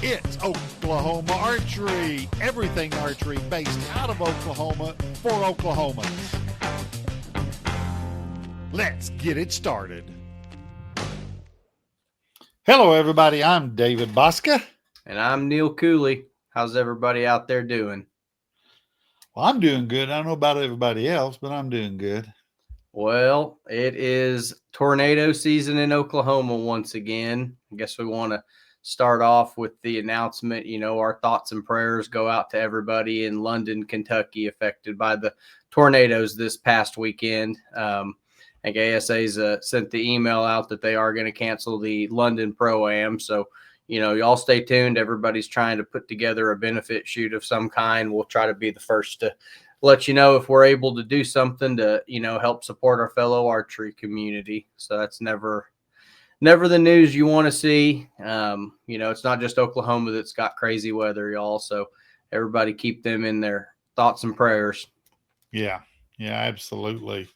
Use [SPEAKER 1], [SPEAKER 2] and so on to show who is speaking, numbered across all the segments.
[SPEAKER 1] It's Oklahoma Archery. Everything archery based out of Oklahoma for Oklahomans. Let's get it started. Hello, everybody. I'm David Bosca.
[SPEAKER 2] And I'm Neil Cooley. How's everybody out there doing?
[SPEAKER 1] Well, I'm doing good. I don't know about everybody else, but I'm doing good.
[SPEAKER 2] Well, it is tornado season in Oklahoma once again. I guess we want to start off with the announcement. You know, our thoughts and prayers go out to everybody in London, Kentucky, affected by the tornadoes this past weekend. I think ASA's sent the email out that they are going to cancel the London Pro-Am. So, you know, y'all stay tuned. Everybody's trying to put together a benefit shoot of some kind. We'll try to be the first to let you know if we're able to do something to, you know, help support our fellow archery community. So that's never the news you want to see. You know, it's not just Oklahoma that's got crazy weather, y'all. So everybody keep them in their thoughts and prayers.
[SPEAKER 1] Yeah, absolutely.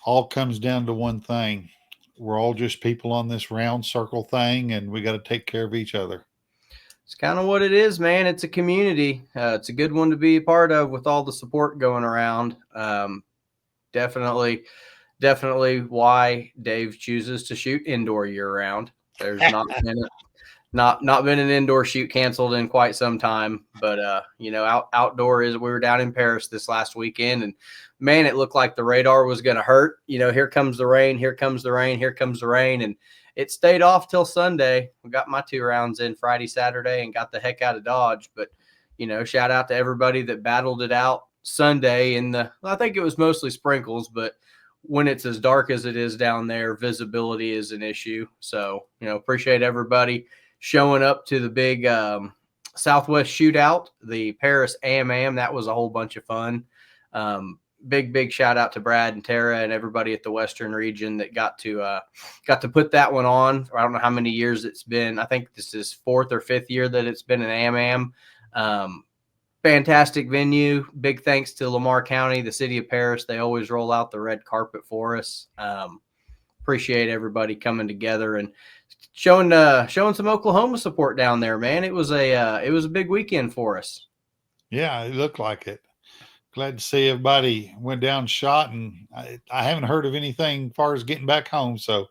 [SPEAKER 1] All comes down to one thing. We're all just people on this round circle thing, and we got to take care of each other.
[SPEAKER 2] It's kind of what it is, man. It's a community. It's a good one to be a part of with all the support going around. Definitely why Dave chooses to shoot indoor year round. There's not been an indoor shoot canceled in quite some time, but you know, outdoor is. We were down in Paris this last weekend, and man, it looked like the radar was going to hurt. You know, here comes the rain, here comes the rain, here comes the rain, and it stayed off till Sunday. We got my 2 rounds in Friday, Saturday, and got the heck out of Dodge. But, you know, shout out to everybody that battled it out Sunday. I think it was mostly sprinkles, but when it's as dark as it is down there, visibility is an issue. So, you know, appreciate everybody showing up to the big Southwest shootout, the Paris Am. That was a whole bunch of fun. Big shout out to Brad and Tara and everybody at the Western region that got to put that one on. I don't know how many years it's been. I think this is 4th or 5th year that it's been an Am. Fantastic venue. Big thanks to Lamar County, the city of Paris. They always roll out the red carpet for us. Appreciate everybody coming together and showing some Oklahoma support down there, man. It was a big weekend for us.
[SPEAKER 1] Yeah, it looked like it. Glad to see everybody went down shot, and I haven't heard of anything as far as getting back home. So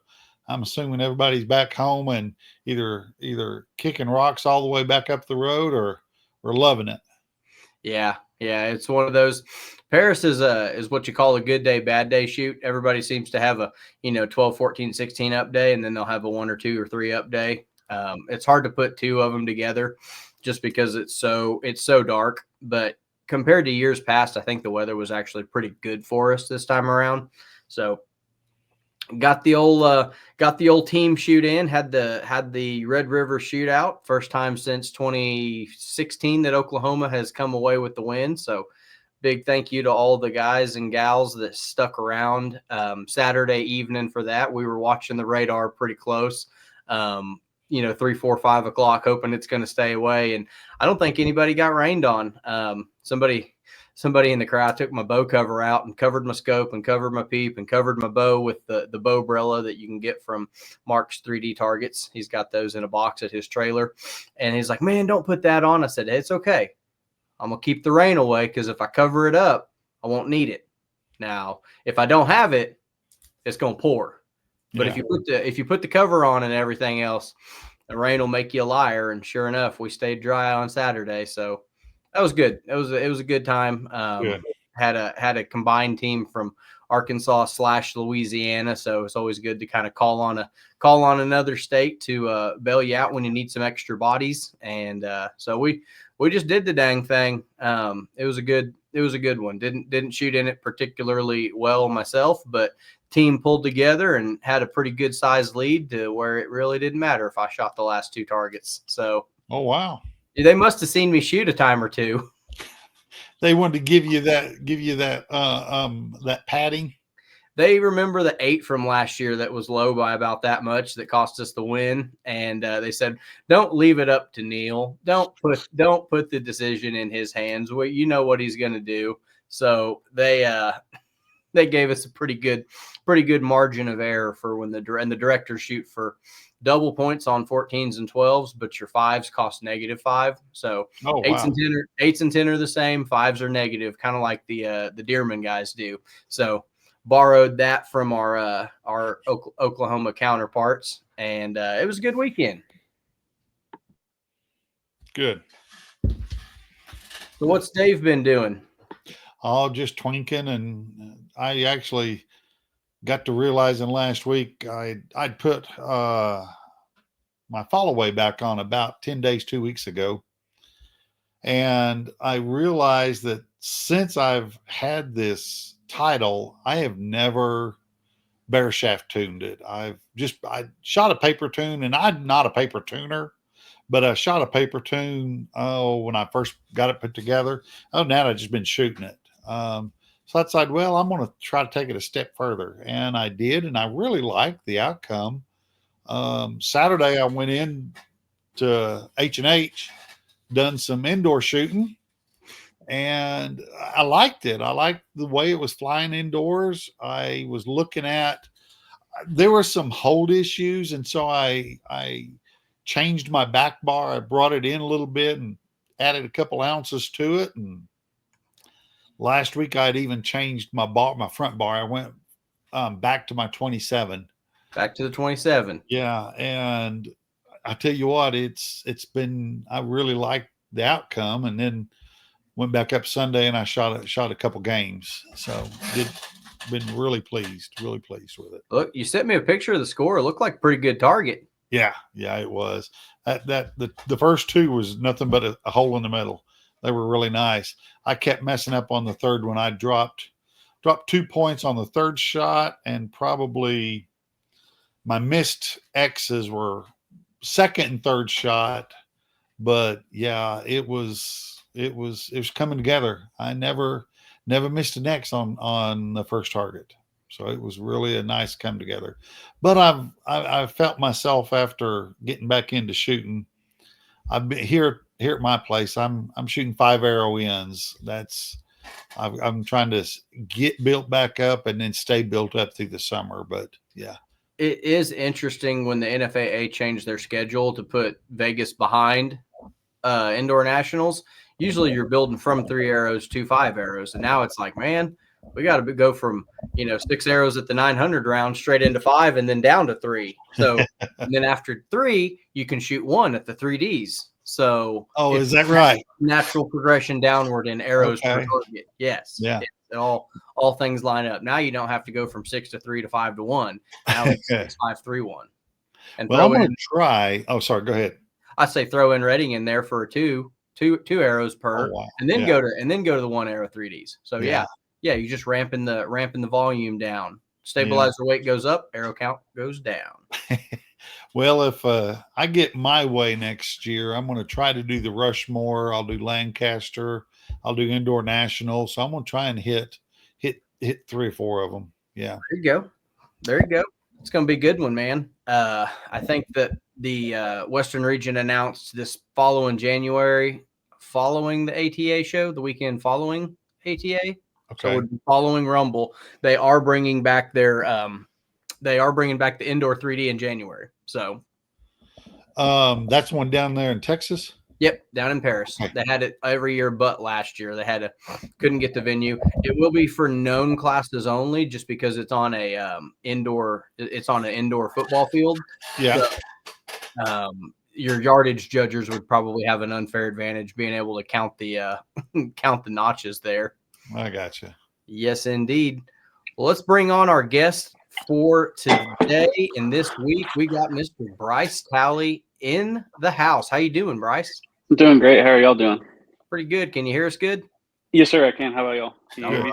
[SPEAKER 1] I'm assuming everybody's back home and either kicking rocks all the way back up the road or loving it.
[SPEAKER 2] Yeah, it's one of those. Paris is what you call a good day, bad day shoot. Everybody seems to have a, you know, 12, 14, 16 up day, and then they'll have a 1 or 2 or 3 up day. It's hard to put 2 of them together just because it's so dark. But compared to years past, I think the weather was actually pretty good for us this time around. So got the old team shoot in, had the Red River shootout, first time since 2016 that Oklahoma has come away with the win. So big thank you to all the guys and gals that stuck around Saturday evening for that. We were watching the radar pretty close. You know, 3, 4, 5 o'clock, hoping it's going to stay away. And I don't think anybody got rained on. Somebody in the crowd took my bow cover out and covered my scope and covered my peep and covered my bow with the bow umbrella that you can get from Mark's 3D Targets. He's got those in a box at his trailer. And he's like, man, don't put that on. I said, it's okay. I'm going to keep the rain away because if I cover it up, I won't need it. Now, if I don't have it, it's going to pour. But if you put the cover on and everything else, the rain will make you a liar. And sure enough, we stayed dry on Saturday. So that was good. It was a good time. Had a combined team from Arkansas / Louisiana. So it's always good to kind of call on another state to bail you out when you need some extra bodies. And so we just did the dang thing. It was a good one. Didn't shoot in it particularly well myself, but team pulled together and had a pretty good sized lead to where it really didn't matter if I shot the last 2 targets. So,
[SPEAKER 1] oh wow,
[SPEAKER 2] they must have seen me shoot a time or 2.
[SPEAKER 1] They wanted to give you that that padding.
[SPEAKER 2] They remember the 8 from last year that was low by about that much that cost us the win, and they said, "Don't leave it up to Neil. Don't put the decision in his hands. Well, you know what he's going to do." So they gave us a pretty good margin of error for when the directors shoot for double points on 14s and 12s, but your 5s cost -5. So
[SPEAKER 1] Oh,
[SPEAKER 2] eights
[SPEAKER 1] wow.
[SPEAKER 2] and 10 are 8s and 10 are the same. 5s are negative, kind of like the Dearman guys do. So borrowed that from our Oklahoma counterparts, and it was a good weekend.
[SPEAKER 1] Good.
[SPEAKER 2] So what's Dave been doing?
[SPEAKER 1] All just twinking, and I actually got to realizing last week I'd put my fall away back on about 10 days, 2 weeks ago. And I realized that since I've had this title, I have never bare shaft tuned it. I shot a paper tune, and I'm not a paper tuner, but I shot a paper tune when I first got it put together. Oh, now I've just been shooting it. So I decided, well, I'm going to try to take it a step further, and I did, and I really liked the outcome. Saturday I went in to H&H, done some indoor shooting, and I liked it. I liked the way it was flying indoors. I was looking at, there were some hold issues, and so I changed my back bar. I brought it in a little bit and added a couple ounces to it. And last week I'd even changed my front bar. I went back to my 27.
[SPEAKER 2] Back to the 27.
[SPEAKER 1] Yeah, and I tell you what, it's been, I really liked the outcome, and then went back up Sunday and I shot a couple games. So been really pleased with it.
[SPEAKER 2] Look, you sent me a picture of the score. It looked like a pretty good target.
[SPEAKER 1] Yeah, it was. The first two was nothing but a hole in the middle. They were really nice. I kept messing up on the third one. I dropped 2 points on the third shot, and probably my missed X's were second and third shot. But yeah, it was coming together. I never missed an X on the first target. So it was really a nice come together. But I've felt myself after getting back into shooting. I've been here at my place. I'm shooting 5 arrow ends. I'm trying to get built back up and then stay built up through the summer. But yeah,
[SPEAKER 2] it is interesting when the NFAA changed their schedule to put Vegas behind indoor nationals. Usually you're building from 3 arrows to 5 arrows, and now it's like, man, we got to go from 6 arrows at the 900 round straight into 5 and then down to 3. So and then after 3 you can shoot 1 at the 3Ds. So
[SPEAKER 1] is that right?
[SPEAKER 2] Natural progression downward in arrows per target. Yes.
[SPEAKER 1] Yeah.
[SPEAKER 2] All things line up. Now you don't have to go from 6 to 3 to 5 to 1. Now it's 6, 5, 3, 1. And
[SPEAKER 1] well, I'm going to try. Oh, sorry. Go ahead.
[SPEAKER 2] I say throw in Redding in there for two arrows per, and then go to the 1 arrow 3Ds. So yeah, you just ramping the volume down. Stabilizer weight goes up, arrow count goes down.
[SPEAKER 1] Well, if I get my way next year, I'm going to try to do the Rushmore. I'll do Lancaster. I'll do indoor national. So I'm going to try and hit 3 or 4 of them. Yeah.
[SPEAKER 2] There you go. It's going to be a good one, man. I think that the Western region announced this following January, following the ATA show, the weekend following ATA. Okay. So we're following Rumble. They are bringing back their the indoor 3D in January. So
[SPEAKER 1] that's one down there in Texas.
[SPEAKER 2] Yep, down in Paris. Okay. They had it every year, but last year they couldn't get the venue. It will be for known classes only, just because it's on a indoor. It's on an indoor football field.
[SPEAKER 1] Yeah.
[SPEAKER 2] So, your yardage judges would probably have an unfair advantage being able to count the notches there.
[SPEAKER 1] I gotcha.
[SPEAKER 2] Yes, indeed. Well, let's bring on our guest for today and this week. We got Mr. Bryce Talley in the house. How you doing, Bryce?
[SPEAKER 3] I'm doing great. How are y'all doing?
[SPEAKER 2] Pretty good. Can you hear us good?
[SPEAKER 3] Yes, sir. I can. How about y'all?
[SPEAKER 2] All right.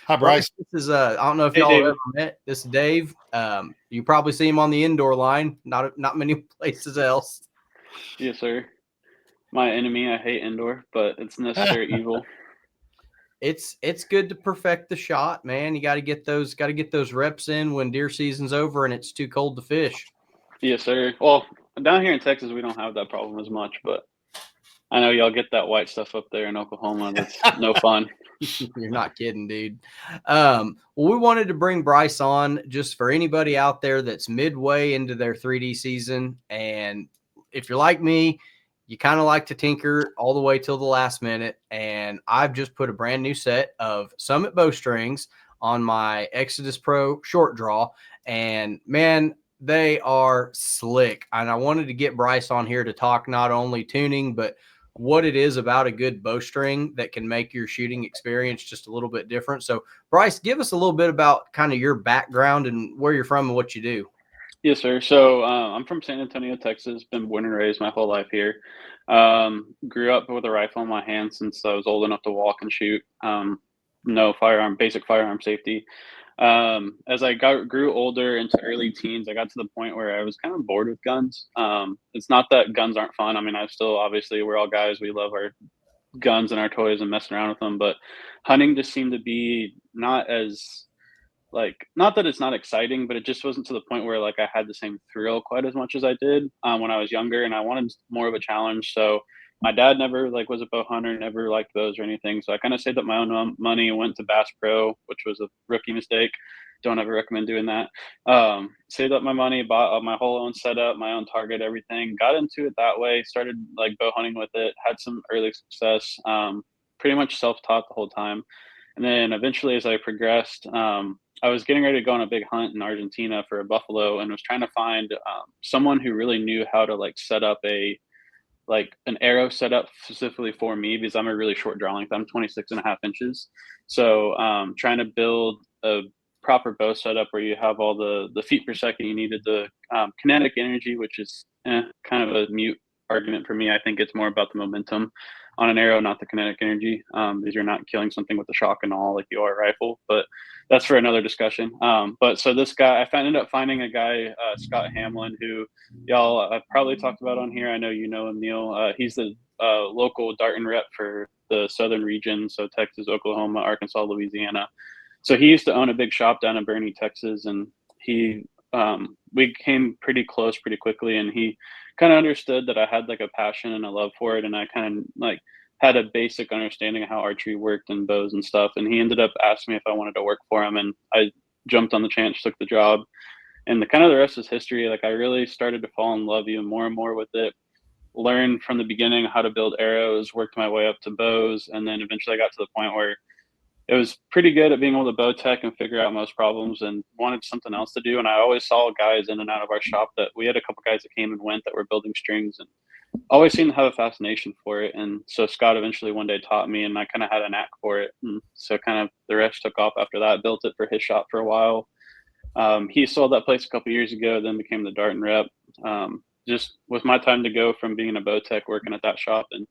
[SPEAKER 1] Hi, Bryce.
[SPEAKER 2] This is I don't know if y'all ever met. This is Dave. You probably see him on the indoor line. Not many places else.
[SPEAKER 3] Yes, sir. My enemy. I hate indoor, but it's necessary evil.
[SPEAKER 2] It's good to perfect the shot, man. You got to get those reps in when deer season's over and it's too cold to fish.
[SPEAKER 3] Yes, sir. Well, down here in Texas, we don't have that problem as much, but I know y'all get that white stuff up there in Oklahoma. That's no fun.
[SPEAKER 2] You're not kidding, dude. Well, we wanted to bring Bryce on just for anybody out there that's midway into their 3D season. And if you're like me, you kind of like to tinker all the way till the last minute. And I've just put a brand new set of Summit Bowstrings on my Exodus Pro short draw. And man, they are slick. And I wanted to get Bryce on here to talk not only tuning, but what it is about a good bowstring that can make your shooting experience just a little bit different. So, Bryce, give us a little bit about kind of your background and where you're from and what you do.
[SPEAKER 3] Yes, sir. So I'm from San Antonio, Texas. Been born and raised my whole life here. Grew up with a rifle in my hand since I was old enough to walk and shoot. No firearm, basic firearm safety. As I grew older into early teens, I got to the point where I was kind of bored with guns. It's not that guns aren't fun. I mean, obviously we're all guys. We love our guns and our toys and messing around with them, but hunting just seemed to be not as not that it's not exciting, but it just wasn't to the point where I had the same thrill quite as much as I did when I was younger, and I wanted more of a challenge. So my dad never was a bow hunter, never liked bows or anything. So I kind of saved up my own money and went to Bass Pro, which was a rookie mistake. Don't ever recommend doing that. Saved up my money, bought my whole own setup, my own target, everything. Got into it that way. Started bow hunting with it. Had some early success. Pretty much self-taught the whole time. And then eventually, as I progressed, I was getting ready to go on a big hunt in Argentina for a buffalo, and was trying to find someone who really knew how to set up an arrow setup specifically for me, because I'm a really short draw length. I'm 26.5 inches. So trying to build a proper bow setup where you have all the feet per second you needed, the kinetic energy, which is kind of a mute argument for me. I think it's more about the momentum on an arrow, not the kinetic energy, because you're not killing something with a shock and all like you are a rifle. But that's for another discussion. But so this guy, ended up finding a guy, Scott Hamlin, who y'all I've probably talked about on here. I know you know him, Neil. He's the local Darton rep for the southern region, so Texas, Oklahoma, Arkansas, Louisiana. So he used to own a big shop down in Bernie, Texas, and we came pretty close pretty quickly, and he kind of understood that I had a passion and a love for it, and I kind of had a basic understanding of how archery worked and bows and stuff. And he ended up asking me if I wanted to work for him, and I jumped on the chance, took the job, and the rest is history. I really started to fall in love even more and more with it. Learned from the beginning how to build arrows, worked my way up to bows, and then eventually I got to the point where it was pretty good at being able to bow tech and figure out most problems, and wanted something else to do. And I always saw guys in and out of our shop that we had a couple guys that came and went that were building strings, and always seemed to have a fascination for it. And so Scott eventually one day taught me, and I kind of had a knack for it. And so kind of the rest took off after that. Built it for his shop for a while. He sold that place a couple years ago, then became the Darton rep. Just was my time to go from being a bow tech working at that shop, and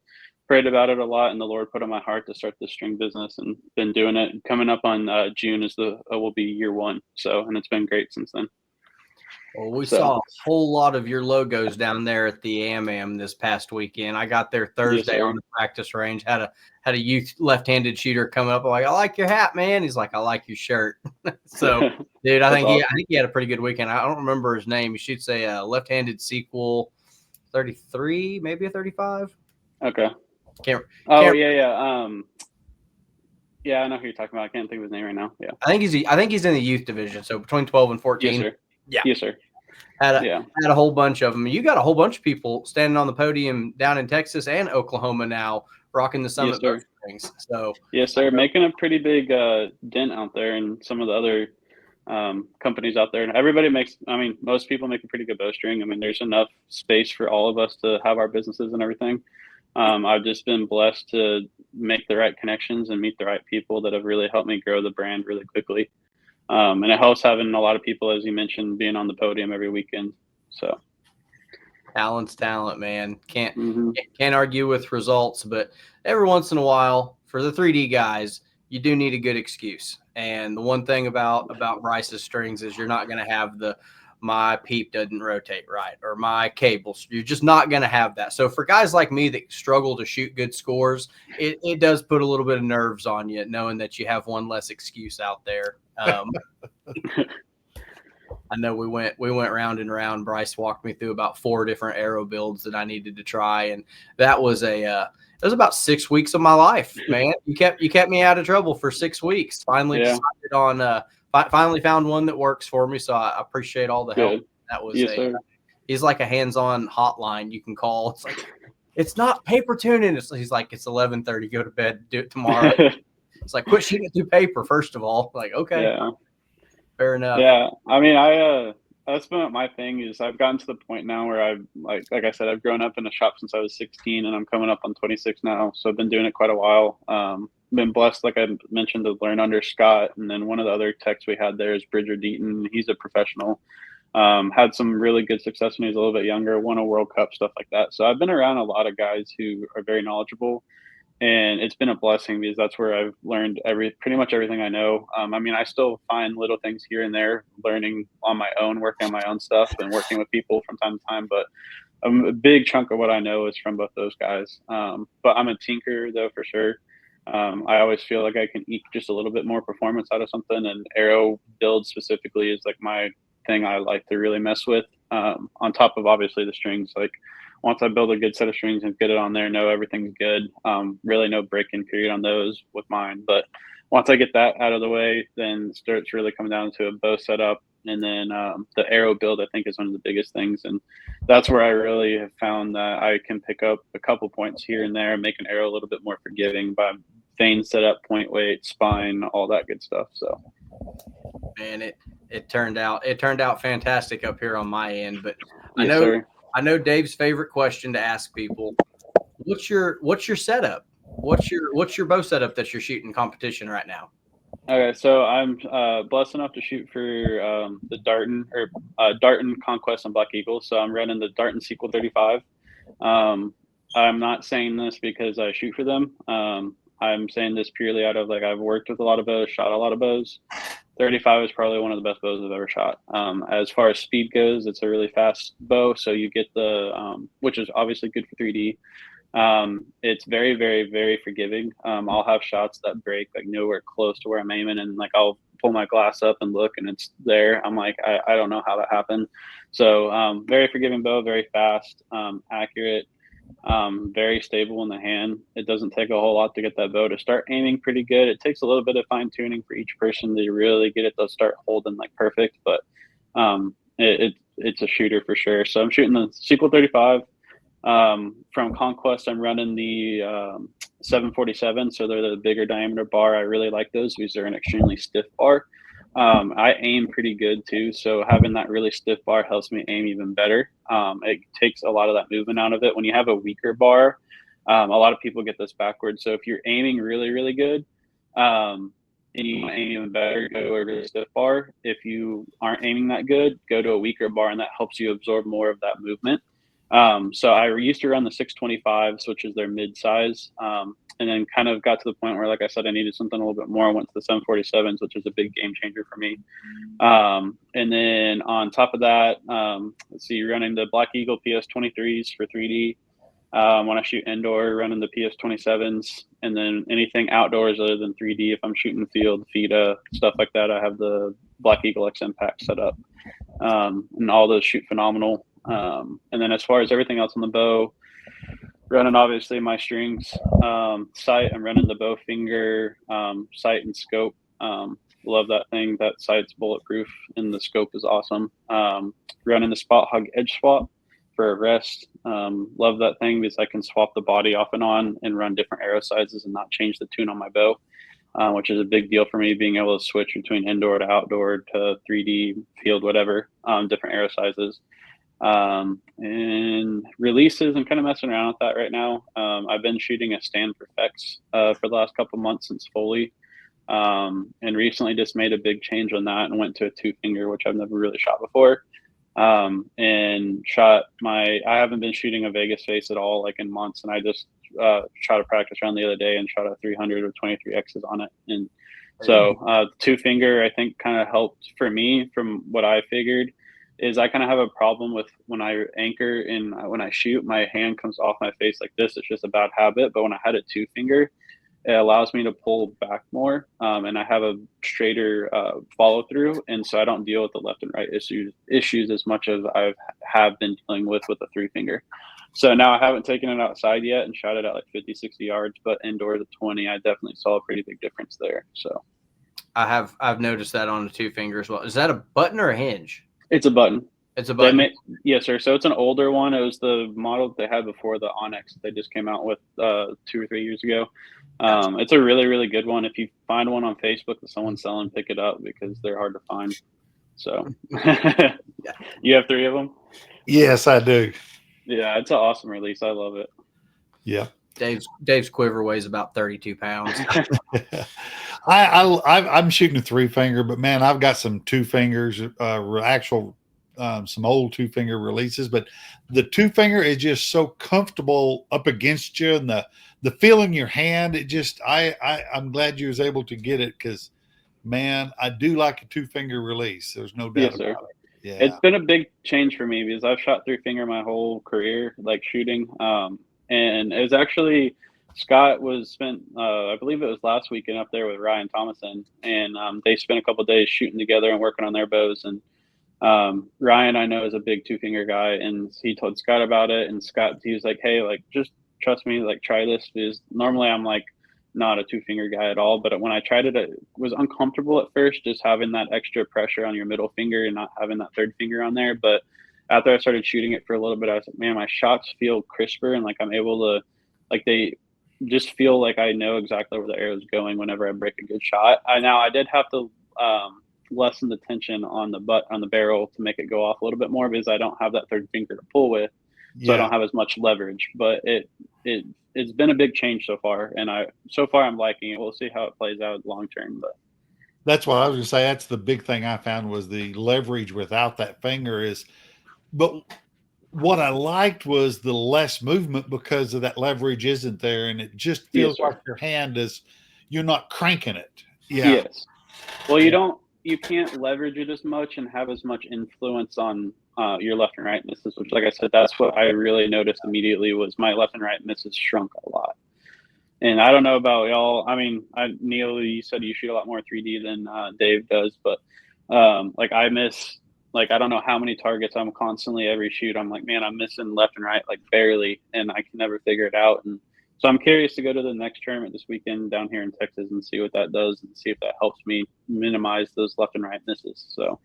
[SPEAKER 3] prayed about it a lot, and the Lord put on my heart to start the string business, and been doing it. Coming up on June is will be year 1. So, and it's been great since then.
[SPEAKER 2] Well, we saw a whole lot of your logos down there at the AMAM this past weekend. I got there Thursday on the practice range. Had a youth left-handed shooter come up. I'm like, I like your hat, man. He's like, I like your shirt. So, dude, I think he had a pretty good weekend. I don't remember his name. You should say left-handed sequel 33, maybe a 35.
[SPEAKER 3] Okay. Yeah. Yeah, I know who you're talking about. I can't think of his name right now. Yeah.
[SPEAKER 2] I think he's in the youth division. So between 12 and 14.
[SPEAKER 3] Yes, sir.
[SPEAKER 2] Yeah.
[SPEAKER 3] Yes, sir.
[SPEAKER 2] Had a whole bunch of them. You got a whole bunch of people standing on the podium down in Texas and Oklahoma now, rocking the Summit Bowstrings. So
[SPEAKER 3] yes, sir, making a pretty big dent out there, and some of the other companies out there. And everybody most people make a pretty good bowstring. I mean, there's enough space for all of us to have our businesses and everything. I've just been blessed to make the right connections and meet the right people that have really helped me grow the brand really quickly. And it helps having a lot of people, as you mentioned, being on the podium every weekend. So
[SPEAKER 2] talent's talent, man. Can't argue with results, but every once in a while, for the 3D guys, you do need a good excuse. And the one thing about Bryce's strings is you're not going to have my peep doesn't rotate right, or my cables. You're just not going to have that. So for guys like me that struggle to shoot good scores, it does put a little bit of nerves on you, knowing that you have one less excuse out there. I know we went round and round. Bryce walked me through about 4 different arrow builds that I needed to try, and that was it was about 6 weeks of my life, man. You kept me out of trouble for 6 weeks. Finally decided on finally found one that works for me. So I appreciate all the help.
[SPEAKER 3] Good.
[SPEAKER 2] That was
[SPEAKER 3] Yes, sir.
[SPEAKER 2] He's like a hands-on hotline you can call. It's like, it's not paper tuning. He's like, it's 11:30. Go to bed. Do it tomorrow. It's like, quit shooting it through paper, first of all. Like, okay.
[SPEAKER 3] Yeah.
[SPEAKER 2] Fair enough.
[SPEAKER 3] Yeah, I mean, that's been my thing is I've gotten to the point now where I've like I said, I've grown up in a shop since I was 16, and I'm coming up on 26 now, so I've been doing it quite a while. Been blessed, like I mentioned, to learn under Scott, and then one of the other techs we had there is Bridger Deaton. He's a professional. Had some really good success when he was a little bit younger, won a World Cup, stuff like that. So I've been around a lot of guys who are very knowledgeable. And it's been a blessing because that's where I've learned pretty much everything I know. I mean, I still find little things here and there, learning on my own, working on my own stuff, and working with people from time to time. But a big chunk of what I know is from both those guys. But I'm a tinker, though, for sure. I always feel like I can eke just a little bit more performance out of something, and arrow build specifically is like my thing I like to really mess with. On top of obviously the strings, like once I build a good set of strings and get it on there, know everything's good. Really no break-in period on those with mine. But once I get that out of the way, then it starts really coming down to a bow setup. And then the arrow build, I think, is one of the biggest things. And that's where I really have found that I can pick up a couple points here and there and make an arrow a little bit more forgiving by vane setup, point weight, spine, all that good stuff. So,
[SPEAKER 2] man, it turned out fantastic up here on my end. But
[SPEAKER 3] yes, sir.
[SPEAKER 2] I know Dave's favorite question to ask people: what's your setup? What's your bow setup that you're shooting competition right now?
[SPEAKER 3] Okay, so I'm blessed enough to shoot for the Darton Conquest and Black Eagle. So I'm running the Darton Sequel 35. I'm not saying this because I shoot for them. I'm saying this purely out of like I've worked with a lot of bows, shot a lot of bows. 35 is probably one of the best bows I've ever shot. As far as speed goes, it's a really fast bow, so you get the which is obviously good for 3D. It's very, very, very forgiving. I'll have shots that break like nowhere close to where I'm aiming, and like I'll pull my glass up and look, and it's there. I'm like, I don't know how that happened. So very forgiving bow, very fast, accurate, very stable in the hand. It doesn't take a whole lot to get that bow to start aiming pretty good. It takes a little bit of fine tuning for each person to really get it to start holding like perfect, but it's a shooter for sure. So I'm shooting the Sequel 35. From Conquest, I'm running the 747, so they're the bigger diameter bar. I really like those because they're an extremely stiff bar. I aim pretty good too, so having that really stiff bar helps me aim even better. It takes a lot of that movement out of it. When you have a weaker bar, a lot of people get this backwards. So if you're aiming really, really good, and you aim even better, go to a really stiff bar. If you aren't aiming that good, go to a weaker bar, and that helps you absorb more of that movement. So I used to run the 625s, which is their mid size, and then kind of got to the point where, like I said, I needed something a little bit more. I went to the 747s, which is a big game changer for me. And then on top of that, let's see, running the Black Eagle PS23s for 3D. When I shoot indoor, running the PS27s, and then anything outdoors other than 3D, if I'm shooting field, FIDA, stuff like that, I have the Black Eagle XM pack set up, and all those shoot phenomenal. And then as far as everything else on the bow, running obviously my strings, sight, I'm running the bow finger, sight and scope. Love that thing. That sight's bulletproof and the scope is awesome. Running the Spot Hug Edge Swap for a rest. Love that thing because I can swap the body off and on and run different arrow sizes and not change the tune on my bow, which is a big deal for me, being able to switch between indoor to outdoor to 3D, field, whatever, different arrow sizes. And releases, I'm kind of messing around with that right now. I've been shooting a stand for effects for the last couple months since Foley, and recently just made a big change on that and went to a 2-finger, which I've never really shot before. And I haven't been shooting a Vegas face at all, like in months, and I just shot a practice round the other day and shot a 300 with 23 X's on it. And so 2-finger, I think, kind of helped for me from what I figured. Is I kind of have a problem with when I anchor and when I shoot, my hand comes off my face like this. It's just a bad habit. But when I had a 2-finger, it allows me to pull back more, and I have a straighter follow through, and so I don't deal with the left and right issues as much as I have been dealing with a 3-finger. So now I haven't taken it outside yet and shot it at like 50, 60 yards, but indoors at 20, I definitely saw a pretty big difference there. So
[SPEAKER 2] I've noticed that on the 2-finger as well. Is that a button or a hinge?
[SPEAKER 3] it's a button.
[SPEAKER 2] It's a button.
[SPEAKER 3] Yes, sir. So it's an older one. It was the model that they had before the Onyx they just came out with 2 or 3 years ago. It's a really, really good one. If you find one on Facebook that someone's selling, pick it up because they're hard to find. So you have 3 of them?
[SPEAKER 1] Yes, I do.
[SPEAKER 3] Yeah, it's an awesome release. I love it.
[SPEAKER 1] Yeah.
[SPEAKER 2] Dave's quiver weighs about 32 pounds.
[SPEAKER 1] I'm shooting a 3-finger, but man, I've got some 2 fingers, actual, some old 2-finger releases, but the 2-finger is just so comfortable up against you, and the feel in your hand. It just, I'm glad you was able to get it, because man, I do like a 2-finger release. There's no doubt about it. Yeah.
[SPEAKER 3] It's been a big change for me because I've shot 3-finger my whole career, like shooting. And it was actually Scott was spent, I believe it was last weekend up there with Ryan Thomason, and they spent a couple of days shooting together and working on their bows. And Ryan, I know, is a big 2-finger guy, and he told Scott about it. And Scott, he was like, "Hey, like, just trust me, like, try this." Because normally I'm like not a 2-finger guy at all, but when I tried it, it was uncomfortable at first, just having that extra pressure on your middle finger and not having that 3rd finger on there. But after I started shooting it for a little bit, I was like, man, my shots feel crisper, and like I'm able to, like, they just feel like I know exactly where the arrow is going whenever I break a good shot. I did have to lessen the tension on the barrel to make it go off a little bit more, because I don't have that 3rd finger to pull with, so I don't have as much leverage. But it's been a big change so far, and I'm liking it. We'll see how it plays out long term, but
[SPEAKER 1] that's what I was going to say. That's the big thing I found, was the leverage without that finger but what I liked was the less movement, because of that leverage isn't there, and it just feels like your hand you're not cranking it. Yeah.
[SPEAKER 3] Yes. Well, you can't leverage it as much and have as much influence on your left and right misses, which, like I said, that's what I really noticed immediately, was my left and right misses shrunk a lot. And I don't know about y'all. I mean, Neil, you said you shoot a lot more 3D than Dave does, but like I miss, like, I don't know how many targets I'm constantly every shoot. I'm like, man, I'm missing left and right, like barely, and I can never figure it out. And so I'm curious to go to the next tournament this weekend down here in Texas and see what that does, and see if that helps me minimize those left and right misses. So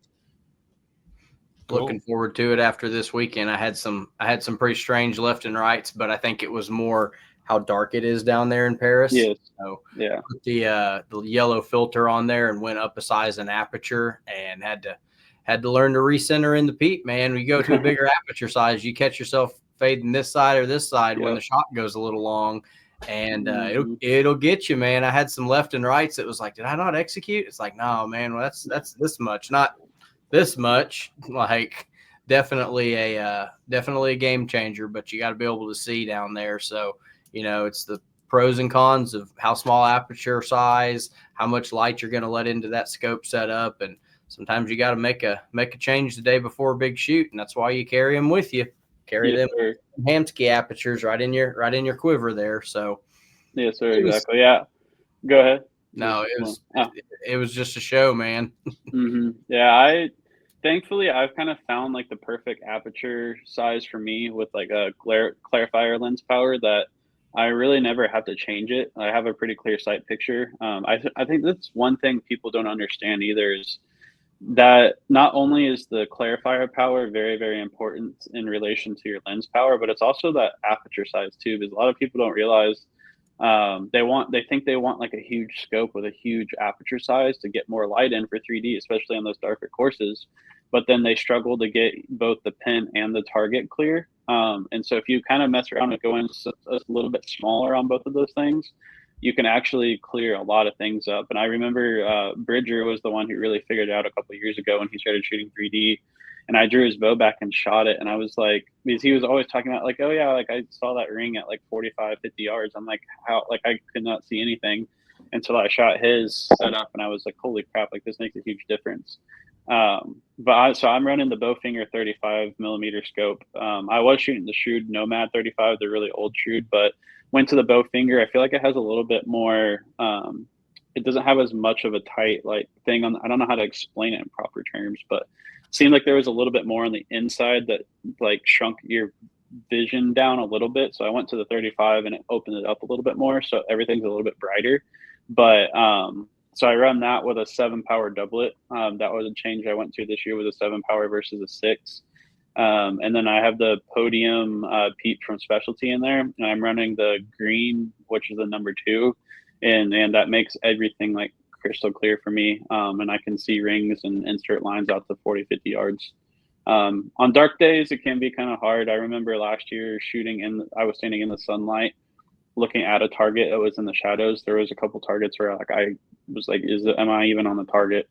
[SPEAKER 2] looking forward to it after this weekend. I had some pretty strange left and rights, but I think it was more how dark it is down there in Paris.
[SPEAKER 3] Yes.
[SPEAKER 2] So
[SPEAKER 3] yeah,
[SPEAKER 2] put the yellow filter on there and went up a size in aperture, and had to learn to recenter in the peep, man. When you go to a bigger aperture size, you catch yourself fading this side or this side when the shot goes a little long, and it'll get you, man. I had some left and rights that was like, did I not execute? It's like, no, man, well, that's this much, not this much. Like, definitely a game changer, but you got to be able to see down there. So, it's the pros and cons of how small aperture size, how much light you're going to let into that scope setup, and sometimes you got to make a change the day before a big shoot, and that's why you carry them with you. Carry them Hamsky apertures right in your quiver there. So
[SPEAKER 3] yes, sir, exactly. Yeah, go ahead.
[SPEAKER 2] No, it was just a show, man.
[SPEAKER 3] Yeah, thankfully I've kind of found like the perfect aperture size for me with like a clarifier lens power that I really never have to change it. I have a pretty clear sight picture. I think that's one thing people don't understand either, is that not only is the clarifier power very, very important in relation to your lens power, but it's also that aperture size too, because a lot of people don't realize they think they want like a huge scope with a huge aperture size to get more light in for 3D, especially on those darker courses. But then they struggle to get both the pin and the target clear. And so if you kind of mess around and go in a little bit smaller on both of those things, you can actually clear a lot of things up. And I remember Bridger was the one who really figured it out a couple of years ago when he started shooting 3D. And I drew his bow back and shot it. And I was like, because he was always talking about like, oh yeah, like I saw that ring at like 45, 50 yards. I'm like, how? Like I could not see anything until I shot his setup. And I was like, holy crap, like this makes a huge difference. So I'm running the Bowfinger 35 millimeter scope. I was shooting the Shrewd Nomad 35, the really old Shrewd, but went to the Bowfinger. I feel like it has a little bit more. It doesn't have as much of a tight like thing on. I don't know how to explain it in proper terms, but it seemed like there was a little bit more on the inside that like shrunk your vision down a little bit. So I went to the 35 and it opened it up a little bit more. So everything's a little bit brighter. But so I run that with a 7-power doublet. That was a change I went to this year with a 7-power versus a 6. And then I have the Podium Peep from Specialty in there. And I'm running the green, which is the number 2. And that makes everything like crystal clear for me. And I can see rings and insert lines out to 40, 50 yards. On dark days, it can be kind of hard. I remember last year I was standing in the sunlight looking at a target that was in the shadows. There was a couple targets where like I was like, am I even on the target?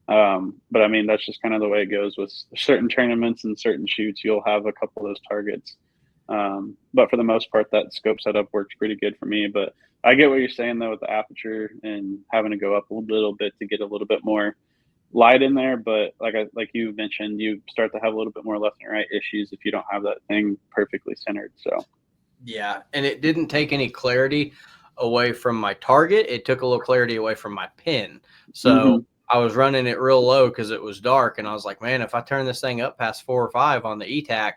[SPEAKER 3] But I mean, that's just kind of the way it goes with certain tournaments and certain shoots. You'll have a couple of those targets. But for the most part, that scope setup works pretty good for me. But I get what you're saying though with the aperture and having to go up a little bit to get a little bit more light in there. But like you mentioned, you start to have a little bit more left and right issues if you don't have that thing perfectly centered. So
[SPEAKER 2] yeah, and it didn't take any clarity away from my target. It took a little clarity away from my pin. So I was running it real low because it was dark, and I was like, man, if I turn this thing up past 4 or 5 on the ETAC,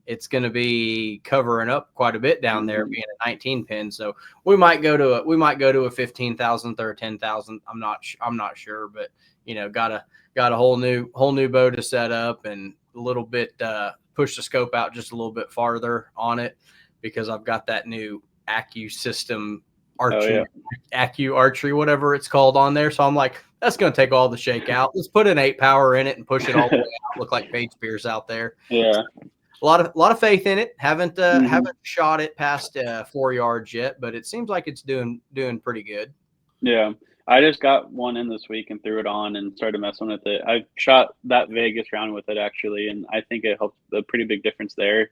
[SPEAKER 2] it's going to be covering up quite a bit down there, being a 19 pin. So we might go to a 15,000th or a 10,000th. I'm not sure, but got a whole new bow to set up and a little bit push the scope out just a little bit farther on it because I've got that new Accu system Accu Archery, whatever it's called on there. So I'm like, that's going to take all the shake out. Let's put an 8-power in it and push it all the way out. Look like Paige Pierce out there.
[SPEAKER 3] Yeah.
[SPEAKER 2] A lot of faith in it. Haven't shot it past 4 yards yet, but it seems like it's doing pretty good.
[SPEAKER 3] Yeah, I just got one in this week and threw it on and started messing with it. I shot that Vegas round with it actually, and I think it helped a pretty big difference there.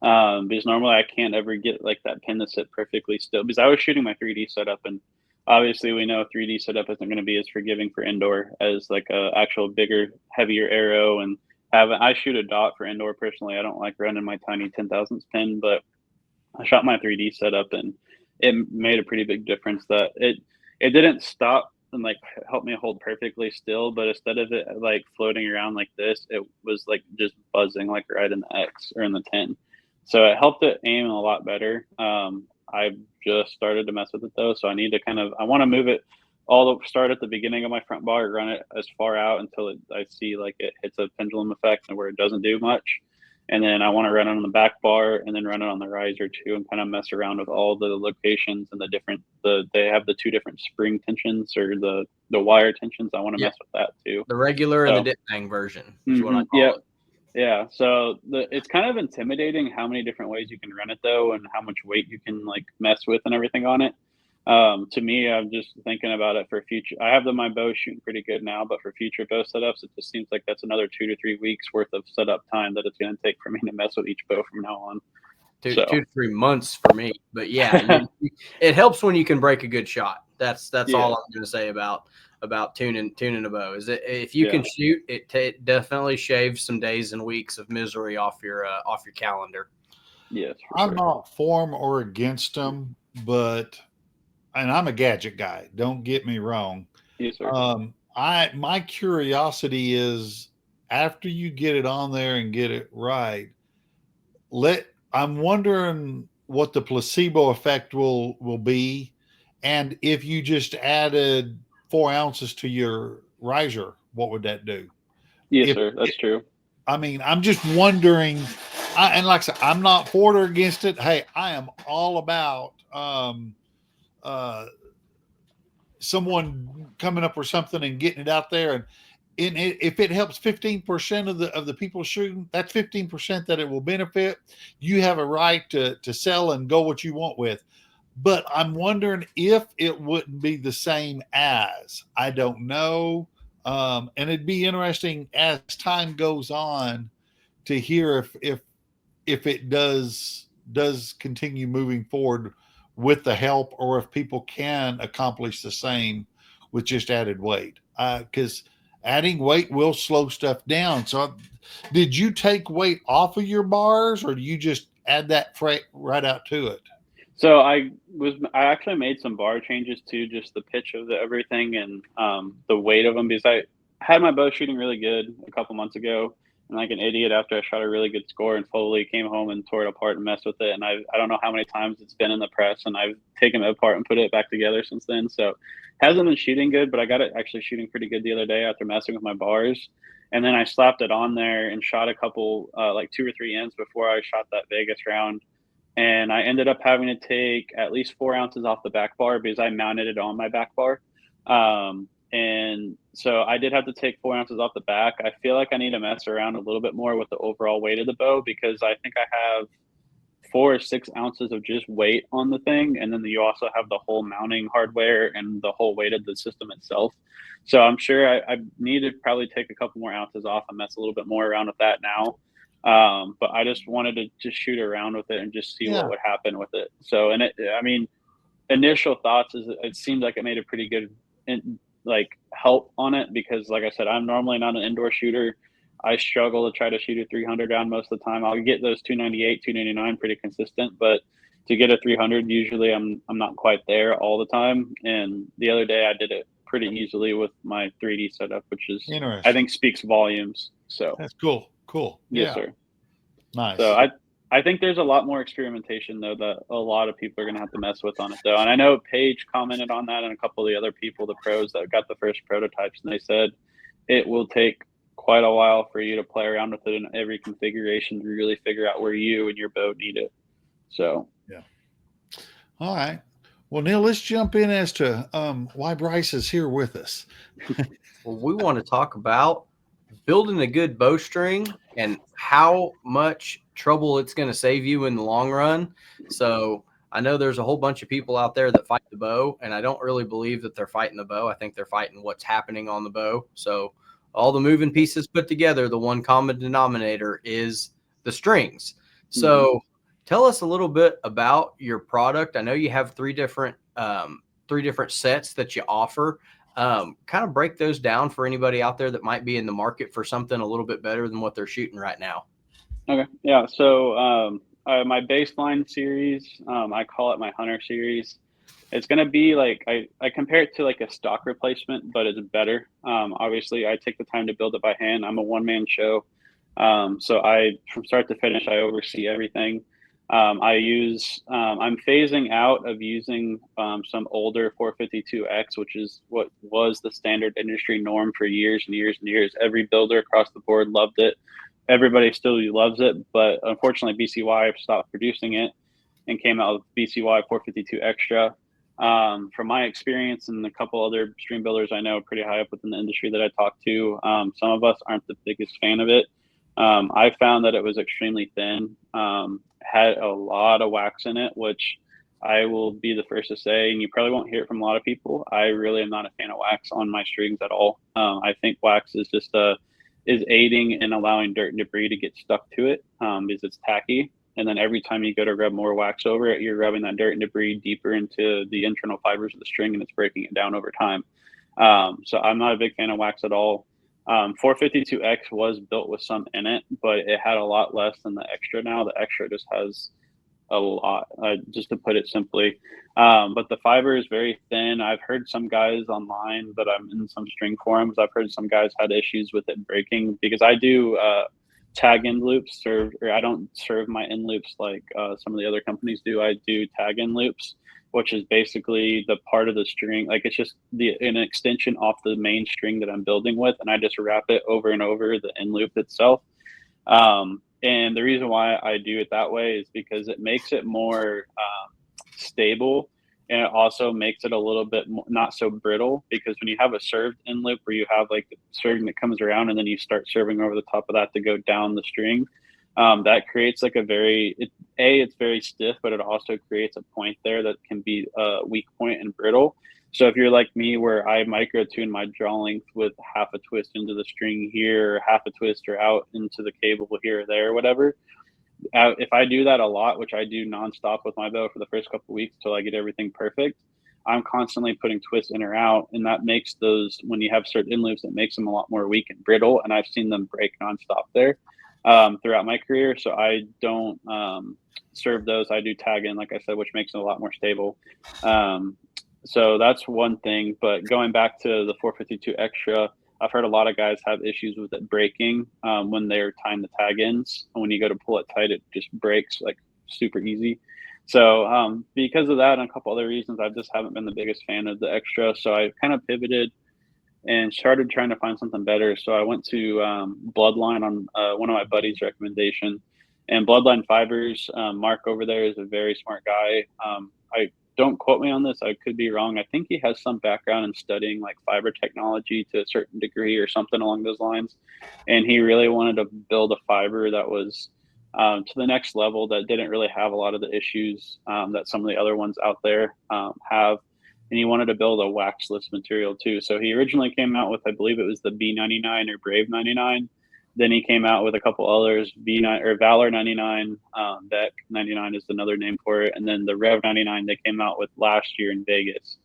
[SPEAKER 3] Because normally I can't ever get like that pin to sit perfectly still. Because I was shooting my 3D setup, and obviously we know 3D setup isn't going to be as forgiving for indoor as like a actual bigger, heavier arrow and. I shoot a dot for indoor personally. I don't like running my tiny 10,000th pin, but I shot my 3D setup and it made a pretty big difference that it didn't stop and like help me hold perfectly still, but instead of it like floating around like this, it was like just buzzing like right in the X or in the 10. So it helped it aim a lot better. I just started to mess with it though, so I need to I want to move it start at the beginning of my front bar, run it as far out until I see like it hits a pendulum effect and where it doesn't do much. And then I want to run it on the back bar and then run it on the riser too and kind of mess around with all the locations and they have the 2 different spring tensions or the wire tensions. I want to mess with that too.
[SPEAKER 2] The regular and the dip bang version is what I call it.
[SPEAKER 3] Yeah. So it's kind of intimidating how many different ways you can run it though and how much weight you can like mess with and everything on it. To me, I'm just thinking about it for future. I have my bow shooting pretty good now, but for future bow setups, it just seems like that's another 2 to 3 weeks worth of setup time that it's going to take for me to mess with each bow from now on.
[SPEAKER 2] 2 to 3 months for me, but yeah, it helps when you can break a good shot. That's all I'm going to say about tuning a bow. Is that if you can shoot, it definitely shaves some days and weeks of misery off your calendar.
[SPEAKER 3] Yes,
[SPEAKER 1] I'm not for them or against them, but. And I'm a gadget guy. Don't get me wrong.
[SPEAKER 3] Yes, sir.
[SPEAKER 1] My curiosity is after you get it on there and get it right, I'm wondering what the placebo effect will be, and if you just added 4 ounces to your riser, what would that do?
[SPEAKER 3] Yes, sir. That's true.
[SPEAKER 1] I mean, I'm just wondering. And like I said, I'm not for or against it. Hey, I am all about. Someone coming up with something and getting it out there, and if it helps 15% of the people shooting, that's 15% that it will benefit. You have a right to sell and go what you want with. But I'm wondering if it wouldn't be the same as. I don't know, and it'd be interesting as time goes on to hear if it does continue moving forward with the help, or if people can accomplish the same with just added weight. Because adding weight will slow stuff down. So, did you take weight off of your bars, or do you just add that freight right out to it?
[SPEAKER 3] So I actually made some bar changes too, just the pitch of everything and the weight of them, because I had my bow shooting really good a couple months ago, and like an idiot after I shot a really good score and totally came home and tore it apart and messed with it, and I don't know how many times it's been in the press, and I've taken it apart and put it back together since then. So hasn't been shooting good, but I got it actually shooting pretty good the other day after messing with my bars. And then I slapped it on there and shot a couple, like 2 or 3 ends before I shot that Vegas round, and I ended up having to take at least 4 ounces off the back bar because I mounted it on my back bar. And so I did have to take 4 ounces off the back. I feel like I need to mess around a little bit more with the overall weight of the bow, because I think I have 4 or 6 ounces of just weight on the thing. And then you also have the whole mounting hardware and the whole weight of the system itself. So I'm sure I need to probably take a couple more ounces off and mess a little bit more around with that now. But I just wanted to just shoot around with it and just see what would happen with it. So, and I mean, initial thoughts is it seemed like it made a pretty good like help on it, because like I said, I'm normally not an indoor shooter. I struggle to try to shoot a 300 round most of the time. I'll get those 298, 299 pretty consistent, but to get a 300, usually I'm not quite there all the time. And the other day I did it pretty easily with my 3D setup, which is, I think, speaks volumes. So
[SPEAKER 1] that's cool. Cool.
[SPEAKER 3] Yes, sir.
[SPEAKER 1] Nice.
[SPEAKER 3] So I think there's a lot more experimentation though that a lot of people are going to have to mess with on it though. And I know Paige commented on that, and a couple of the other people, the pros that got the first prototypes, and they said it will take quite a while for you to play around with it in every configuration to really figure out where you and your bow need it. So
[SPEAKER 1] yeah. All right. Well, Neil, let's jump in as to why Bryce is here with us.
[SPEAKER 2] Well, we want to talk about building a good bowstring and how much trouble it's going to save you in the long run. So I know there's a whole bunch of people out there that fight the bow, and I don't really believe that they're fighting the bow. I think they're fighting what's happening on the bow. So all the moving pieces put together, the one common denominator is the strings. So tell us a little bit about your product. I know you have three different sets that you offer. Kind of break those down for anybody out there that might be in the market for something a little bit better than what they're shooting right now.
[SPEAKER 3] Okay. Yeah. So my baseline series, I call it my Hunter series. It's going to be like, I compare it to like a stock replacement, but it's better. Obviously I take the time to build it by hand. I'm a one-man show. So from start to finish, I oversee everything. I'm phasing out of using some older 452X, which is what was the standard industry norm for years and years and years. Every builder across the board loved it. Everybody still loves it, but unfortunately BCY stopped producing it and came out with BCY 452 Extra. From my experience and a couple other stream builders I know pretty high up within the industry that I talk to, some of us aren't the biggest fan of it. I found that it was extremely thin, had a lot of wax in it, which I will be the first to say, and you probably won't hear it from a lot of people. I really am not a fan of wax on my strings at all. I think wax is just is aiding in allowing dirt and debris to get stuck to it, because it's tacky. And then every time you go to rub more wax over it, you're rubbing that dirt and debris deeper into the internal fibers of the string, and it's breaking it down over time. So I'm not a big fan of wax at all. 452X was built with some in it, but it had a lot less than the Extra now. The Extra just has a lot, just to put it simply. But the fiber is very thin. I've heard some guys online, but I'm in some string forums, I've heard some guys had issues with it breaking, because I do tag end loops, I don't serve my end loops like some of the other companies do. I do tag end loops, which is basically the part of the string, like it's just an extension off the main string that I'm building with, and I just wrap it over and over the end loop itself. And the reason why I do it that way is because it makes it more stable, and it also makes it a little bit more, not so brittle, because when you have a served end loop where you have like the string that comes around and then you start serving over the top of that to go down the string, that creates like it's very stiff, but it also creates a point there that can be a weak point and brittle. So if you're like me, where I micro tune my draw length with half a twist into the string here, or half a twist or out into the cable here or there, or whatever, if I do that a lot, which I do nonstop with my bow for the first couple of weeks till I get everything perfect, I'm constantly putting twists in or out, and that makes those, when you have certain loops, it makes them a lot more weak and brittle, and I've seen them break nonstop there throughout my career. So I don't serve those. I do tag in, like I said, which makes them a lot more stable. So that's one thing. But going back to the 452 Extra, I've heard a lot of guys have issues with it breaking when they're tying the tag ins. When you go to pull it tight, it just breaks like super easy. So because of that and a couple other reasons, I just haven't been the biggest fan of the Extra. So I kind of pivoted and started trying to find something better. So I went to Bloodline on one of my buddies' recommendation. And Bloodline Fibers, Mark over there is a very smart guy. I don't quote me on this. I could be wrong. I think he has some background in studying like fiber technology to a certain degree or something along those lines. And he really wanted to build a fiber that was to the next level, that didn't really have a lot of the issues that some of the other ones out there have. And he wanted to build a waxless material too. So he originally came out with, I believe it was the B99 or Brave 99. Then he came out with a couple others, V9 or Valor 99, Beck 99 is another name for it, and then the Rev 99 they came out with last year in Vegas,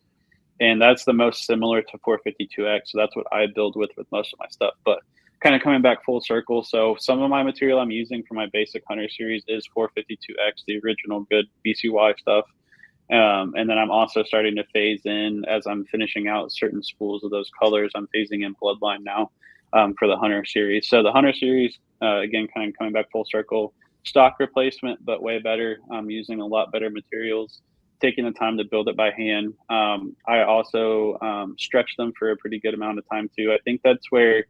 [SPEAKER 3] and that's the most similar to 452X. So that's what I build with most of my stuff. But kind of coming back full circle, so some of my material I'm using for my basic Hunter series is 452X, the original good BCY stuff. And then I'm also starting to phase in, as I'm finishing out certain spools of those colors, I'm phasing in Bloodline now for the Hunter series. So the Hunter series, again, kind of coming back full circle, stock replacement, but way better. I'm using a lot better materials, taking the time to build it by hand. I also stretch them for a pretty good amount of time too. I think that's where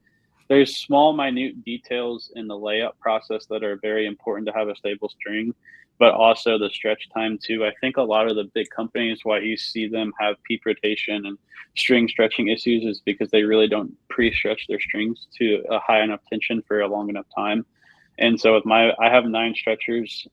[SPEAKER 3] there's small, minute details in the layup process that are very important to have a stable string, but also the stretch time too. I think a lot of the big companies, why you see them have peak rotation and string stretching issues, is because they really don't pre-stretch their strings to a high enough tension for a long enough time. And so I have 9 stretchers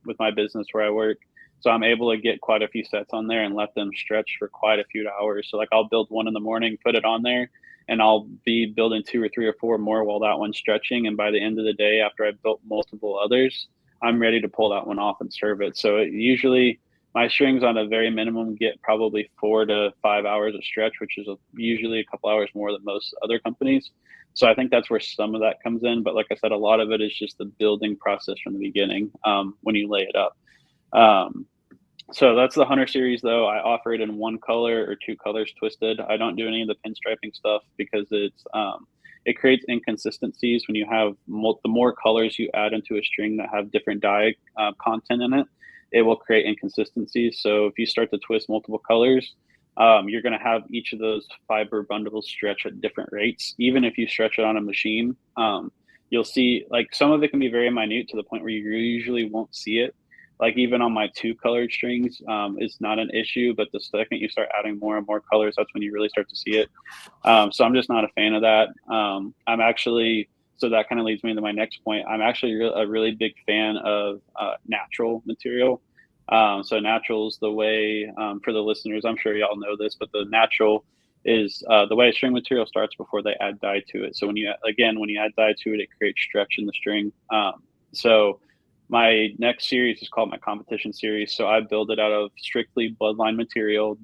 [SPEAKER 3] with my business where I work. So I'm able to get quite a few sets on there and let them stretch for quite a few hours. So like I'll build one in the morning, put it on there, and I'll be building 2 or 3 or 4 more while that one's stretching. And by the end of the day, after I've built multiple others, I'm ready to pull that one off and serve it. So usually my strings on a very minimum get probably 4 to 5 hours of stretch, which is usually a couple hours more than most other companies. So I think that's where some of that comes in. But like I said, a lot of it is just the building process from the beginning when you lay it up. So that's the Hunter series, though. I offer it in 1 color or 2 colors twisted. I don't do any of the pinstriping stuff because it creates inconsistencies when you have the more colors you add into a string that have different dye content in it. It will create inconsistencies. So if you start to twist multiple colors, you're going to have each of those fiber bundles stretch at different rates. Even if you stretch it on a machine, you'll see like some of it can be very minute to the point where you usually won't see it. Like even on my 2 colored strings, it's not an issue, but the second you start adding more and more colors, that's when you really start to see it. So I'm just not a fan of that. I'm actually, so that kind of leads me into my next point. I'm actually a really big fan of natural material. So natural is the way, for the listeners, I'm sure y'all know this, but the natural is the way a string material starts before they add dye to it. So when you add dye to it, it creates stretch in the string. So my next series is called my competition series. So I build it out of strictly Bloodline material.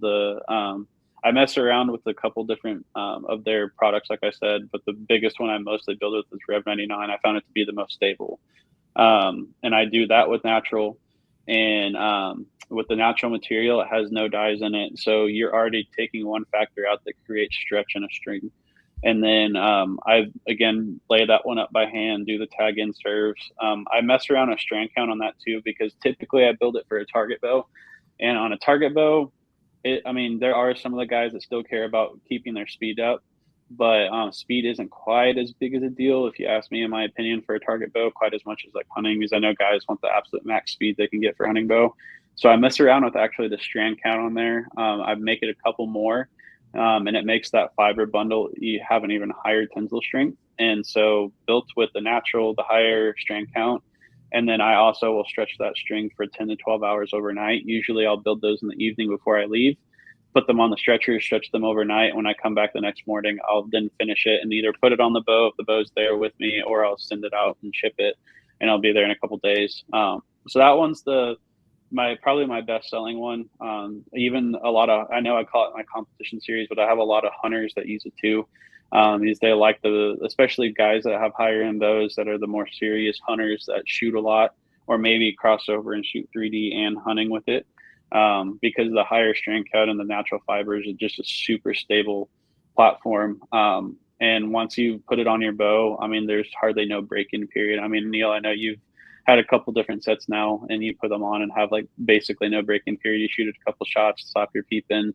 [SPEAKER 3] I mess around with a couple different of their products, like I said, but the biggest one I mostly build with is Rev 99. I found it to be the most stable. And I do that with natural. And with the natural material, it has no dyes in it. So you're already taking one factor out that creates stretch in a string. And then I, again, lay that one up by hand, do the tag in serves. I mess around a strand count on that too, because typically I build it for a target bow. And on a target bow, there are some of the guys that still care about keeping their speed up, but speed isn't quite as big as a deal, if you ask me, in my opinion, for a target bow, quite as much as like hunting, because I know guys want the absolute max speed they can get for hunting bow. So I mess around with actually the strand count on there. I make it a couple more. And it makes that fiber bundle, you have an even higher tensile strength. And so built with the natural, the higher strand count. And then I also will stretch that string for 10 to 12 hours overnight. Usually I'll build those in the evening before I leave, put them on the stretcher, stretch them overnight. When I come back the next morning, I'll then finish it and either put it on the bow if the bow's there with me, or I'll send it out and ship it, and I'll be there in a couple days. So that one's the probably my best selling one. Even a lot of, I know I call it my competition series, but I have a lot of hunters that use it too. These they like especially guys that have higher end bows that are the more serious hunters that shoot a lot, or maybe cross over and shoot 3D and hunting with it. Because the higher strength cut and the natural fibers is just a super stable platform. And once you put it on your bow, I mean, there's hardly no break-in period. I mean, Neil, I know you've had a couple different sets now, and you put them on and have like basically no break-in period. You shoot a couple shots, stop your peep in,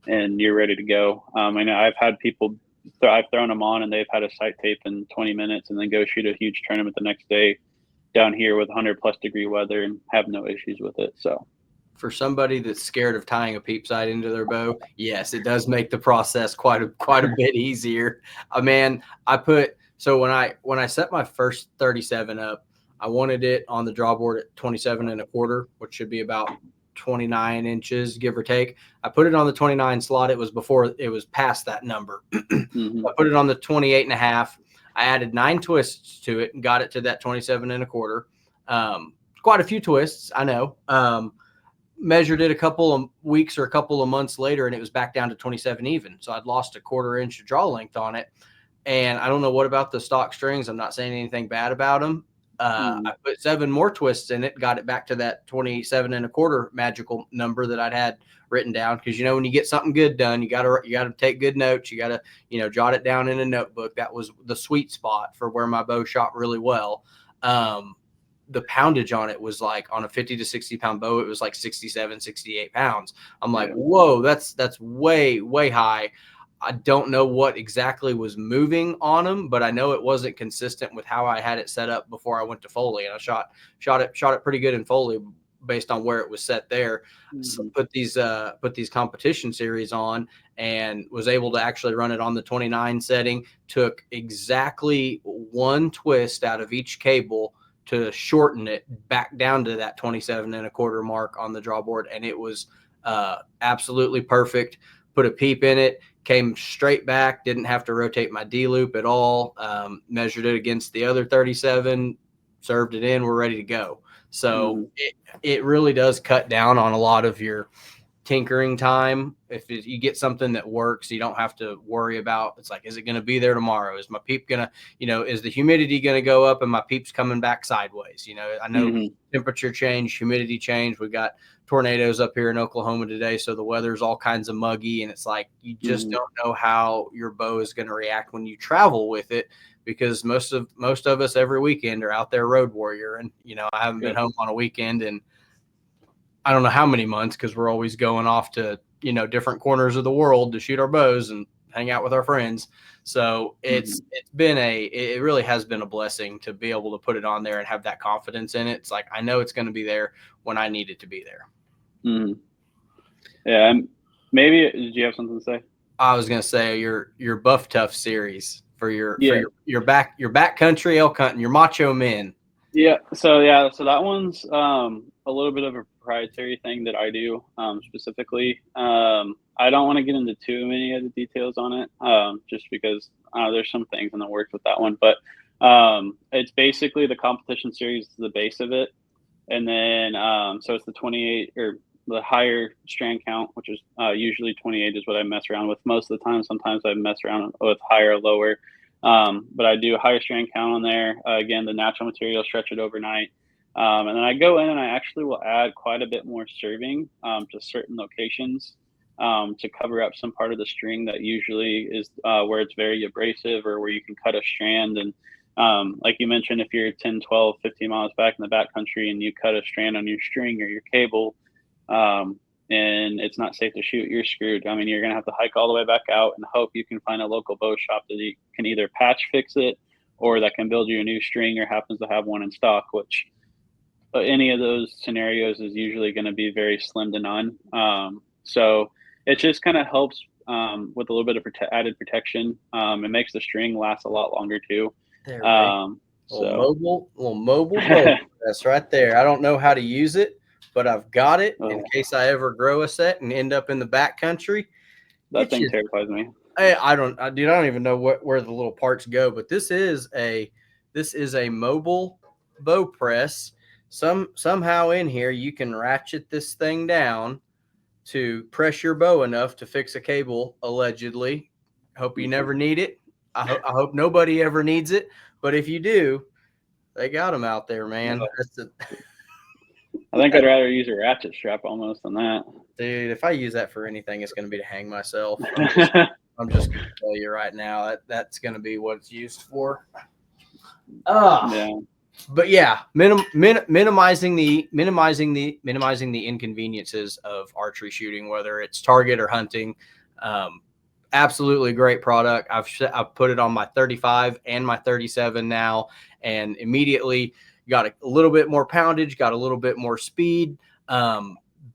[SPEAKER 3] and you're ready to go. I know I've had people, I've thrown them on and they've had a sight tape in 20 minutes and then go shoot a huge tournament the next day down here with 100+ degree weather and have no issues with it. So
[SPEAKER 2] for somebody that's scared of tying a peep sight into their bow, yes, it does make the process quite a bit easier. Man, so when I set my first 37 up, I wanted it on the drawboard at 27.25, which should be about 29 inches, give or take. I put it on the 29 slot. It was before it was past that number.
[SPEAKER 3] mm-hmm.
[SPEAKER 2] I put it on the 28.5. I added 9 twists to it and got it to that 27.25. Quite a few twists, I know. Measured it a couple of weeks or a couple of months later, and it was back down to 27 even. So I'd lost a 1/4 inch of draw length on it. And I don't know what about the stock strings. I'm not saying anything bad about them. I put 7 more twists in it, got it back to that 27.25 magical number that I'd had written down. Because when you get something good done, you gotta take good notes. You gotta jot it down in a notebook. That was the sweet spot for where my bow shot really well. The poundage on it was like on a 50 to 60 pound bow, it was like 67, 68 pounds. I'm like, whoa, that's way, way high. I don't know what exactly was moving on them, but I know it wasn't consistent with how I had it set up before I went to Foley. And I shot it pretty good in Foley based on where it was set there. So put these competition series on and was able to actually run it on the 29 setting. Took exactly 1 twist out of each cable to shorten it back down to that 27.25 mark on the drawboard. And it was absolutely perfect. Put a peep in it, came straight back, didn't have to rotate my D loop at all. Measured it against the other 37, served it in, we're ready to go. So it really does cut down on a lot of your tinkering time. If you get something that works, you don't have to worry about, it's like, is it going to be there tomorrow? Is my peep going to, is the humidity going to go up and my peep's coming back sideways? I know temperature change, humidity change. We got tornadoes up here in Oklahoma today. So the weather's all kinds of muggy, and it's like, you just don't know how your bow is going to react when you travel with it, because most of us every weekend are out there road warrior. And, I haven't been home on a weekend and I don't know how many months, because we're always going off to, different corners of the world to shoot our bows and hang out with our friends. So it really has been a blessing to be able to put it on there and have that confidence in it. It's like, I know it's going to be there when I need it to be there.
[SPEAKER 3] Yeah. And maybe, did you have something to say?
[SPEAKER 2] I was going to say your Buff Tough series for your backcountry elk hunting, your macho men.
[SPEAKER 3] So that one's a little bit of a proprietary thing that I do specifically. I don't want to get into too many of the details on it, just because there's some things in the works with that one. But it's basically the competition series is the base of it, and then so it's the 28 or the higher strand count, which is usually 28 is what I mess around with most of the time. Sometimes I mess around with higher or lower. But I do a higher strand count on there. Again, the natural material, stretch it overnight. And then I go in and I actually will add quite a bit more serving to certain locations to cover up some part of the string that usually is where it's very abrasive or where you can cut a strand. And like you mentioned, if you're 10, 12, 15 miles back in the backcountry and you cut a strand on your string or your cable, and it's not safe to shoot, you're screwed. I mean, you're going to have to hike all the way back out and hope you can find a local bow shop that can either patch fix it or that can build you a new string or happens to have one in stock, which any of those scenarios is usually going to be very slim to none. So it just kind of helps with a little bit of added protection. It makes the string last a lot longer too.
[SPEAKER 2] There little mobile that's right there. I don't know how to use it, but I've got it in case I ever grow a set and end up in the backcountry.
[SPEAKER 3] That thing terrifies me.
[SPEAKER 2] I don't even know where the little parts go, but this is a mobile bow press somehow in here you can ratchet this thing down to press your bow enough to fix a cable, allegedly. Hope you never need it. I hope nobody ever needs it. But if you do, they got them out there, man.
[SPEAKER 3] I think I'd rather use a ratchet strap almost than that.
[SPEAKER 2] Dude, if I use that for anything, it's going to be to hang myself. I'm just going to tell you right now that's going to be what it's used for.
[SPEAKER 3] Yeah.
[SPEAKER 2] But yeah, minimizing the inconveniences of archery shooting, whether it's target or hunting. Absolutely great product. I've put it on my 35 and my 37 now, and immediately got a little bit more poundage, got a little bit more speed.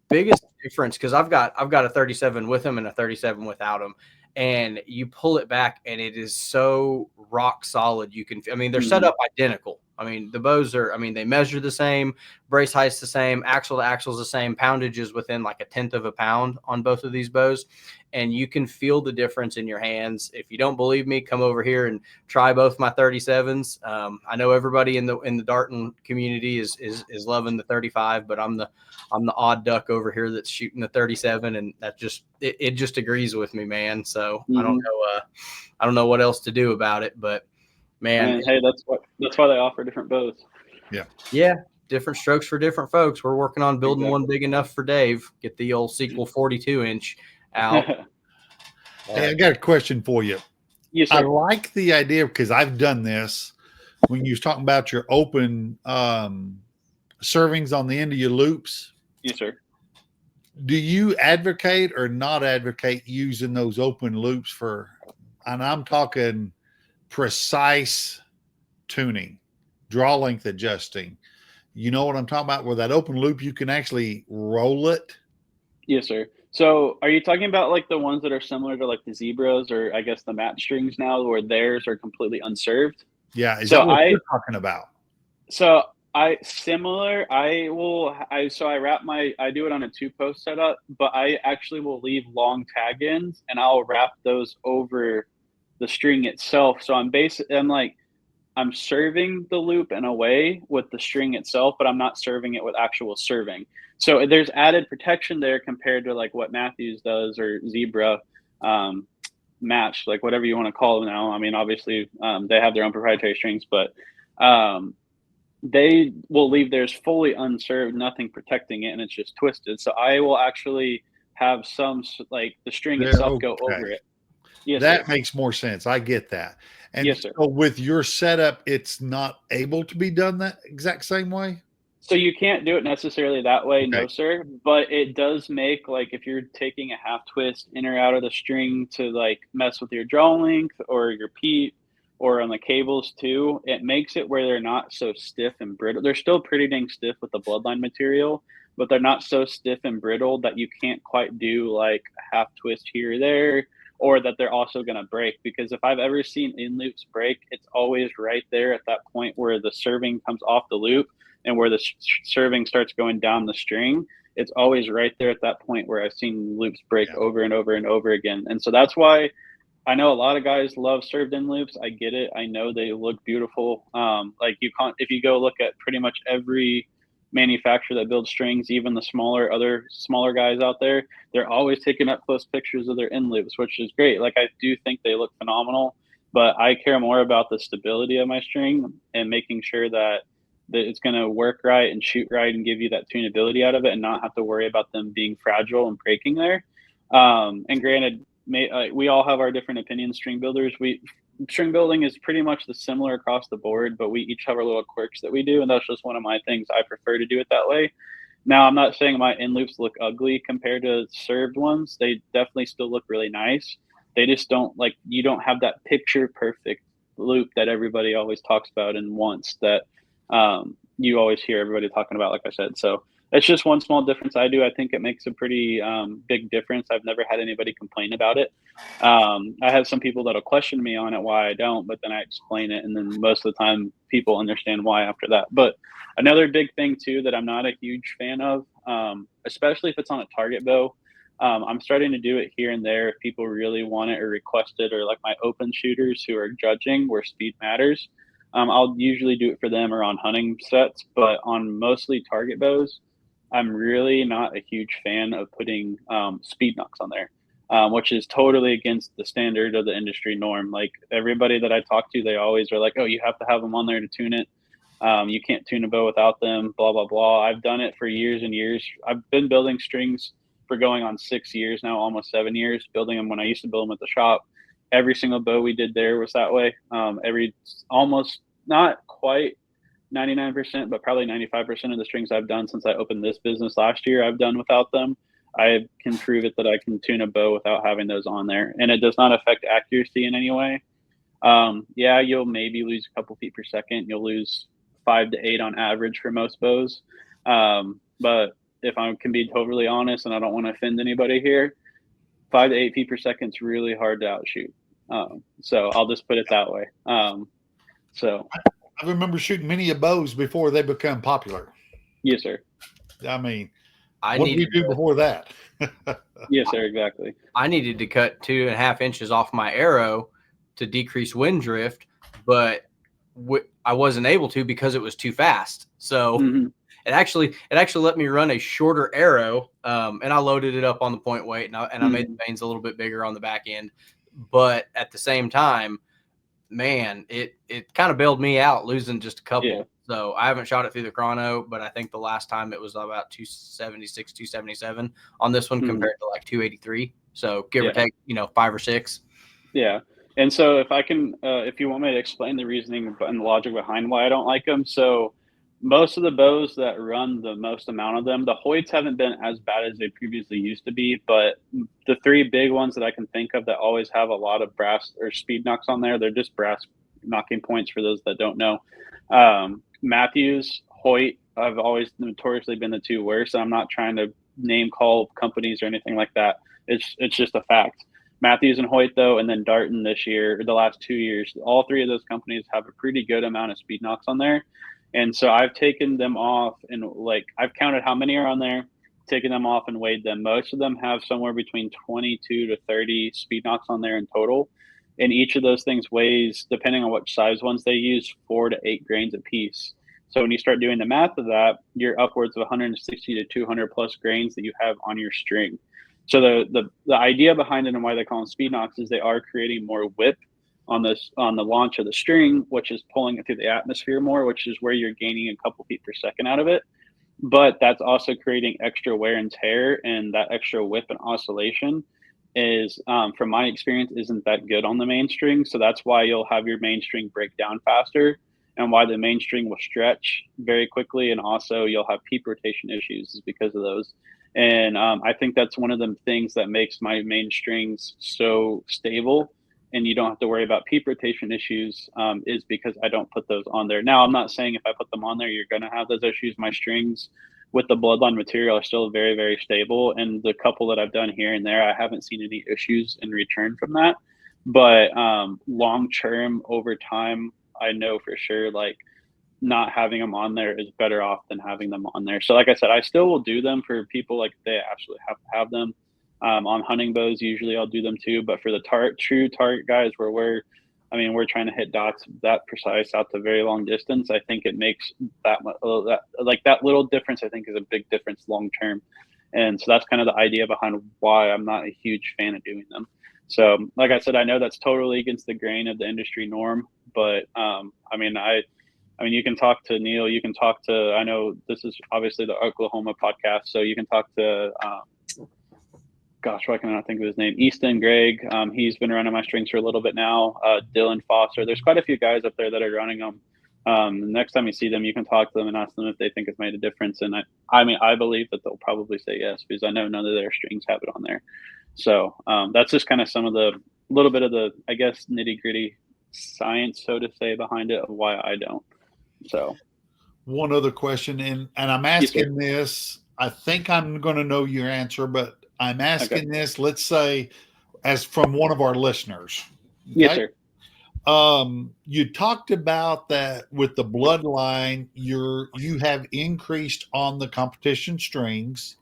[SPEAKER 2] Biggest difference, because I've got a 37 with them and a 37 without them, and you pull it back and it is so rock solid. They're set up identical. The bows they measure the same, brace height's the same, axle to axle's the same, poundage is within like a tenth of a pound on both of these bows, and you can feel the difference in your hands. If you don't believe me, come over here and try both my 37s. I know everybody in the Darton community is loving the 35, but I'm the odd duck over here that's shooting the 37, and that it just agrees with me, man. So I don't know what else to do about it, but man,
[SPEAKER 3] hey, that's why they offer different bows.
[SPEAKER 2] Yeah, different strokes for different folks. We're working on building one big enough for Dave. Get the old sequel 42-inch out.
[SPEAKER 1] Hey, I got a question for you.
[SPEAKER 3] Yes, sir.
[SPEAKER 1] I like the idea, because I've done this when you was talking about your open servings on the end of your loops.
[SPEAKER 3] Yes, sir.
[SPEAKER 1] Do you advocate or not advocate using those open loops and I'm talking precise tuning, draw length adjusting? You know what I'm talking about? Where that open loop, you can actually roll it.
[SPEAKER 3] Yes, sir. So are you talking about like the ones that are similar to like the zebras, or I guess the match strings now, where theirs are completely unserved?
[SPEAKER 1] Yeah. Is that what you're talking about?
[SPEAKER 3] So I do it on a 2-post setup, but I actually will leave long tag ends and I'll wrap those over the string itself. So I'm serving the loop in a way with the string itself, but I'm not serving it with actual serving. So there's added protection there compared to like what Matthews does, or Zebra, Match, like whatever you want to call them now. Obviously they have their own proprietary strings, but they will leave theirs fully unserved, nothing protecting it, and it's just twisted. So I will actually have some, like the string itself, go over it.
[SPEAKER 1] Yes, that makes more sense. I get that. And
[SPEAKER 3] yes, sir.
[SPEAKER 1] So with your setup, it's not able to be done that exact same way?
[SPEAKER 3] So you can't do it necessarily that way, no, sir. But it does make, like, if you're taking a half twist in or out of the string to like mess with your draw length or your peat, or on the cables too, it makes it where they're not so stiff and brittle. They're still pretty dang stiff with the bloodline material, but they're not so stiff and brittle that you can't quite do like a half twist here or there, or that they're also going to break. Because if I've ever seen in loops break, it's always right there at that point where the serving comes off the loop and where the serving starts going down the string. It's always right there at that point where I've seen loops break over and over and over again. And so that's why I know a lot of guys love served in loops. I get it. I know they look beautiful. Like if you go look at pretty much every manufacturer that builds strings, even the other smaller guys out there, they're always taking up close pictures of their in loops, which is great. Like, I do think they look phenomenal, but I care more about the stability of my string and making sure that it's going to work right and shoot right and give you that tunability out of it, and not have to worry about them being fragile and breaking there. And granted, we all have our different opinions. String string building is pretty much the similar across the board, but we each have our little quirks that we do, and that's just one of my things. I prefer to do it that way. Now, I'm not saying my in loops look ugly compared to served ones. They definitely still look really nice. They just you don't have that picture perfect loop that everybody always talks about and wants, that you always hear everybody talking about, like I said. So it's just one small difference I do. I think it makes a pretty big difference. I've never had anybody complain about it. I have some people that'll question me on it, why I don't, but then I explain it, and then most of the time people understand why after that. But another big thing too that I'm not a huge fan of, especially if it's on a target bow, I'm starting to do it here and there if people really want it or request it, or like my open shooters who are judging where speed matters. I'll usually do it for them or on hunting sets, but on mostly target bows, I'm really not a huge fan of putting speed knocks on there, which is totally against the standard of the industry norm. Like everybody that I talk to, they always are like, "Oh, you have to have them on there to tune it. You can't tune a bow without them." Blah blah blah. I've done it for years and years. I've been building strings for going on 6 years now, almost 7 years. Building them when I used to build them at the shop. Every single bow we did there was that way. Almost not quite 99%, but probably 95% of the strings I've done since I opened this business last year, I've done without them. I can prove it that I can tune a bow without having those on there, and it does not affect accuracy in any way. Yeah, you'll maybe lose a couple feet per second. You'll lose 5 to 8 on average for most bows. But if I can be totally honest, and I don't want to offend anybody here, 5 to 8 feet per second is really hard to outshoot. So I'll just put it that way. So
[SPEAKER 1] I remember shooting many of bows before they become popular.
[SPEAKER 3] yes, sir.
[SPEAKER 1] I mean, what did we do before that?
[SPEAKER 3] Yes, sir. Exactly.
[SPEAKER 2] I needed to cut 2.5 inches off my arrow to decrease wind drift, but I wasn't able to because it was too fast. So it actually let me run a shorter arrow, and I loaded it up on the point weight, and I made the vanes a little bit bigger on the back end. But at the same time, man, it kind of bailed me out losing just a couple. Yeah. So I haven't shot it through the chrono, but I think the last time it was about 276, 277 on this one compared to like 283. So give or take, 5 or 6.
[SPEAKER 3] Yeah. And so if I can, if you want me to explain the reasoning and the logic behind why I don't like them. So most of the bows that run the most amount of them, the Hoyts haven't been as bad as they previously used to be, but the 3 big ones that I can think of that always have a lot of brass or speed knocks on there, they're just brass knocking points for those that don't know. Matthews, Hoyt, I've always notoriously been the 2 worst. I'm not trying to name call companies or anything like that. It's just a fact. Matthews and Hoyt, though, and then Darton this year, the last 2 years, all 3 of those companies have a pretty good amount of speed knocks on there. And so I've taken them off, and I've counted how many are on there, taken them off and weighed them. Most of them have somewhere between 22 to 30 speed knocks on there in total. And each of those things weighs, depending on what size ones they use, 4 to 8 grains a piece. So when you start doing the math of that, you're upwards of 160 to 200 plus grains that you have on your string. So the idea behind it and why they call them speed knocks is they are creating more whip on the launch of the string, which is pulling it through the atmosphere more, which is where you're gaining a couple feet per second out of it. But that's also creating extra wear and tear, and that extra whip and oscillation is, from my experience, isn't that good on the mainstream. So that's why you'll have your mainstream break down faster, and why the mainstream will stretch very quickly, and also you'll have peep rotation issues is because of those. And I think that's one of the things that makes my main strings so stable, and you don't have to worry about peep rotation issues, is because I don't put those on there. Now, I'm not saying if I put them on there, you're going to have those issues. My strings with the bloodline material are still very, very stable. And the couple that I've done here and there, I haven't seen any issues in return from that. But long term, over time, I know for sure, not having them on there is better off than having them on there. So like I said, I still will do them for people they absolutely have to have them. On hunting bows, usually I'll do them too. But for the true target guys, where we're trying to hit dots that precise out to very long distance, I think it makes that little difference, I think, is a big difference long term. And so that's kind of the idea behind why I'm not a huge fan of doing them. So like I said, I know that's totally against the grain of the industry norm, but you can talk to Neil, you can talk to, I know this is obviously the Oklahoma podcast, so you can talk to why can I not think of his name? Easton Gregg. He's been running my strings for a little bit now. Dylan Foster. There's quite a few guys up there that are running them. Next time you see them, you can talk to them and ask them if they think it's made a difference. And I believe that they'll probably say yes, because I know none of their strings have it on there. So that's just kind of some of the little bit of the, I guess, nitty gritty science, so to say, behind it of why I don't. So
[SPEAKER 1] one other question, and I'm asking this, I think I'm going to know your answer, but I'm asking this, let's say, as from one of our listeners. Okay?
[SPEAKER 3] Yes, sir.
[SPEAKER 1] You talked about that with the bloodline, you have increased on the competition strings.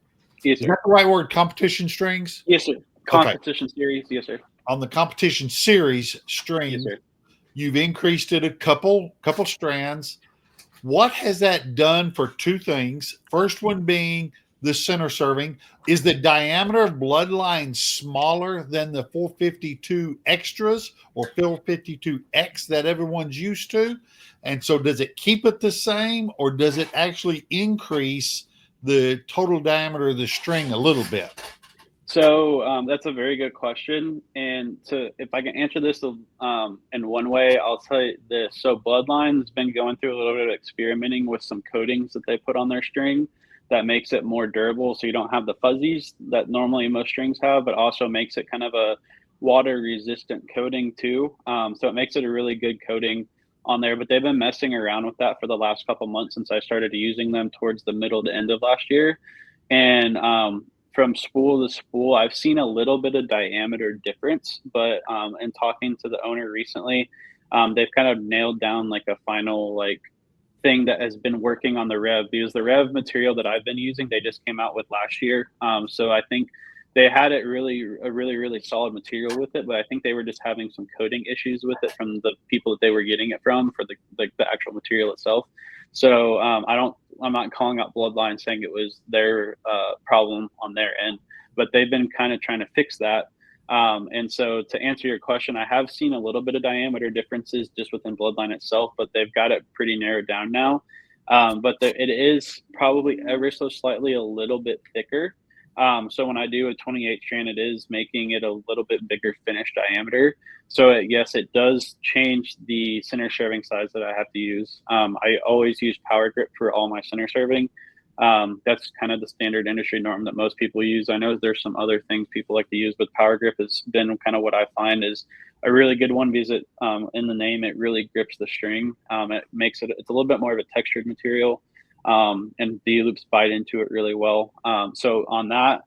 [SPEAKER 3] Yes, sir.
[SPEAKER 1] Is that the right word, competition strings?
[SPEAKER 3] Yes, sir. Competition series, yes, sir.
[SPEAKER 1] On the competition series strings, yes, You've increased it a couple strands. What has that done for two things? First one being the center serving. Is the diameter of Bloodline smaller than the 452 extras or 452X that everyone's used to? And so does it keep it the same, or does it actually increase the total diameter of the string a little bit?
[SPEAKER 3] So that's a very good question. And if I can answer this in one way, I'll tell you this. So Bloodline's been going through a little bit of experimenting with some coatings that they put on their string that makes it more durable. So you don't have the fuzzies that normally most strings have, but also makes it kind of a water resistant coating too. So it makes it a really good coating on there. But they've been messing around with that for the last couple months since I started using them towards the middle to end of last year. And from spool to spool, I've seen a little bit of diameter difference, but in talking to the owner recently, they've kind of nailed down like a final like thing that has been working on the rev, because the rev material that I've been using, they just came out with last year. So I think they had a really solid material with it, but I think they were just having some coating issues with it from the people that they were getting it from for the actual material itself. So I'm not calling out Bloodline saying it was their problem on their end, but they've been kind of trying to fix that. And so to answer your question, I have seen a little bit of diameter differences just within Bloodline itself, but they've got it pretty narrowed down now. But it is probably ever so slightly a little bit thicker. So when I do a 28 strand, it is making it a little bit bigger finish diameter. So yes, it does change the center serving size that I have to use. I always use power grip for all my center serving. That's kind of the standard industry norm that most people use. I know there's some other things people like to use, but power grip has been kind of what I find is a really good one because it, in the name, it really grips the string. It makes it's a little bit more of a textured material. And the loops bite into it really well. So on that,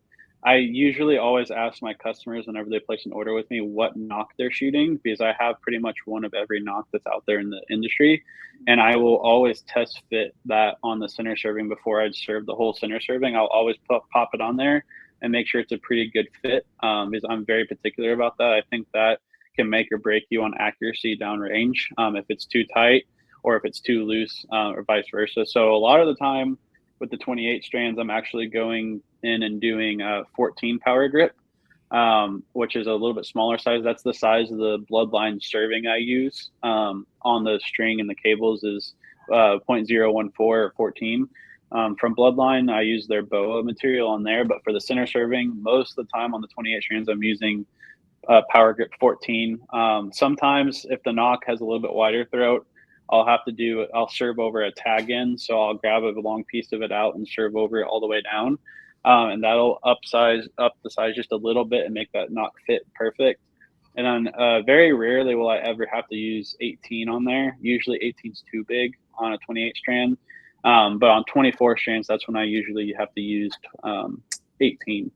[SPEAKER 3] I usually always ask my customers whenever they place an order with me what knock they're shooting, because I have pretty much one of every knock that's out there in the industry. And I will always test fit that on the center serving before I'd serve the whole center serving. I'll always pop it on there and make sure it's a pretty good fit, because I'm very particular about that. I think that can make or break you on accuracy downrange if it's too tight or if it's too loose, or vice versa. So a lot of the time with the 28 strands, I'm actually going in and doing a 14 power grip, which is a little bit smaller size. That's the size of the Bloodline serving I use on the string, and the cables is 0.014 or 14. From Bloodline, I use their BOA material on there, but for the center serving, most of the time on the 28 strands, I'm using power grip 14. Sometimes if the knock has a little bit wider throat, I'll serve over a tag in. So I'll grab a long piece of it out and serve over it all the way down. And that'll up the size just a little bit and make that knock fit perfect. And then very rarely will I ever have to use 18 on there. Usually 18 is too big on a 28 strand. But on 24 strands, that's when I usually have to use 18.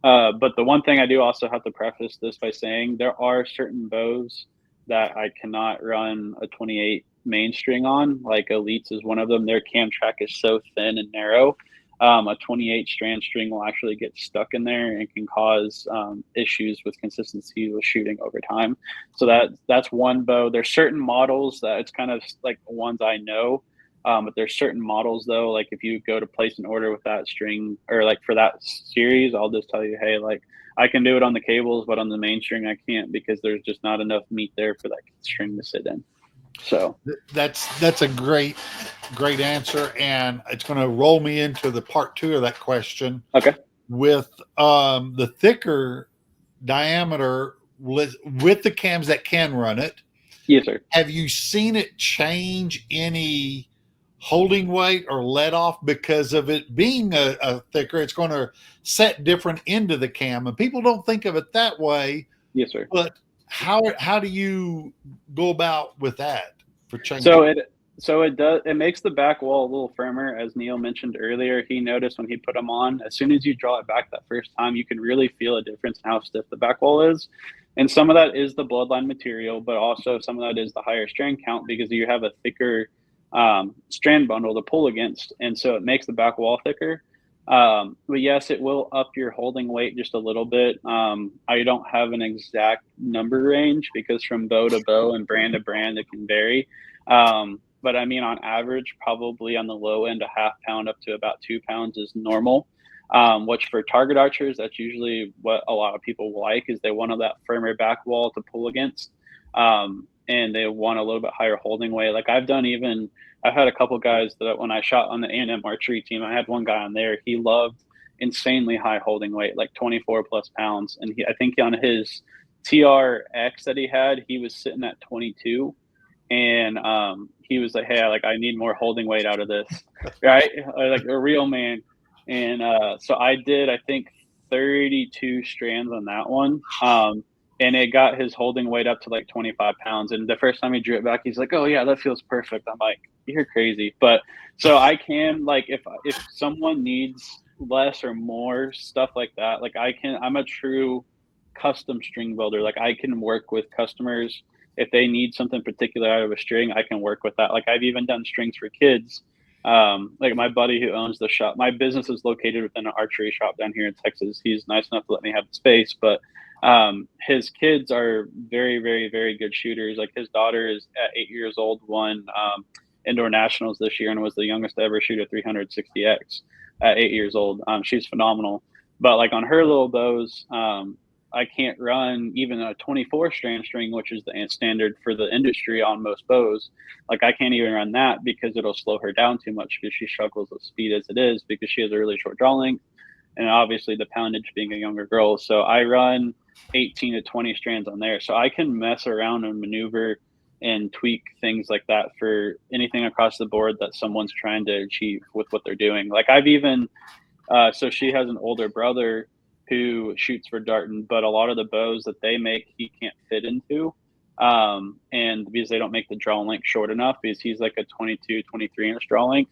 [SPEAKER 3] But the one thing I do also have to preface this by saying there are certain bows that I cannot run a 28 main string on, like Elites is one of them. Their cam track is so thin and narrow. A 28 strand string will actually get stuck in there and can cause issues with consistency with shooting over time. So that's one bow. There's certain models that it's kind of like the ones I know. But there's certain models though, like if you go to place an order with that string or like for that series, I'll just tell you, hey, like I can do it on the cables, but on the main string I can't, because there's just not enough meat there for that string to sit in. So
[SPEAKER 1] that's a great answer, and it's going to roll me into the part two of that question.
[SPEAKER 3] Okay.
[SPEAKER 1] With the thicker diameter with the cams that can run it.
[SPEAKER 3] Yes, sir.
[SPEAKER 1] Have you seen it change any holding weight or let off because of it being a thicker? It's going to set different into the cam, and people don't think of it that way.
[SPEAKER 3] Yes, sir.
[SPEAKER 1] But how do you go about with that for changing?
[SPEAKER 3] So it makes the back wall a little firmer, as Neil mentioned earlier. He noticed when he put them on, as soon as you draw it back that first time, you can really feel a difference in how stiff the back wall is. And some of that is the Bloodline material, but also some of that is the higher strand count, because you have a thicker strand bundle to pull against, and so it makes the back wall thicker. But yes, it will up your holding weight just a little bit. I don't have an exact number range because from bow to bow and brand to brand, it can vary. But I mean, on average, probably on the low end, a half pound up to about 2 pounds is normal. Which for target archers, that's usually what a lot of people like is they want that firmer back wall to pull against. And they want a little bit higher holding weight. Like I've had a couple guys that when I shot on the A&M archery team, I had one guy on there. He loved insanely high holding weight, like 24 plus pounds. And I think on his TRX that he had, he was sitting at 22. And he was like, "Hey, like I need more holding weight out of this, right? Like a real man." And so I did, I think, 32 strands on that one. And it got his holding weight up to like 25 pounds. And the first time he drew it back, he's like, "Oh yeah, that feels perfect." I'm like, "You're crazy." But so I can like if someone needs less or more stuff like that, like I'm a true custom string builder. Like I can work with customers if they need something particular out of a string, I can work with that. Like I've even done strings for kids. Like my buddy who owns the shop, my business is located within an archery shop down here in Texas. He's nice enough to let me have the space, but his kids are very, very, very good shooters. Like his daughter is at 8 years old, won indoor nationals this year and was the youngest to ever shoot a 360X at 8 years old. She's phenomenal. But like on her little bows, I can't run even a 24 strand string, which is the standard for the industry on most bows. Like I can't even run that because it'll slow her down too much because she struggles with speed as it is because she has a really short draw length and obviously the poundage being a younger girl. So I run 18 to 20 strands on there. So I can mess around and maneuver and tweak things like that for anything across the board that someone's trying to achieve with what they're doing. Like I've even, so she has an older brother who shoots for Darton, but a lot of the bows that they make, he can't fit into. And because they don't make the draw length short enough, because he's like a 22, 23 inch draw length.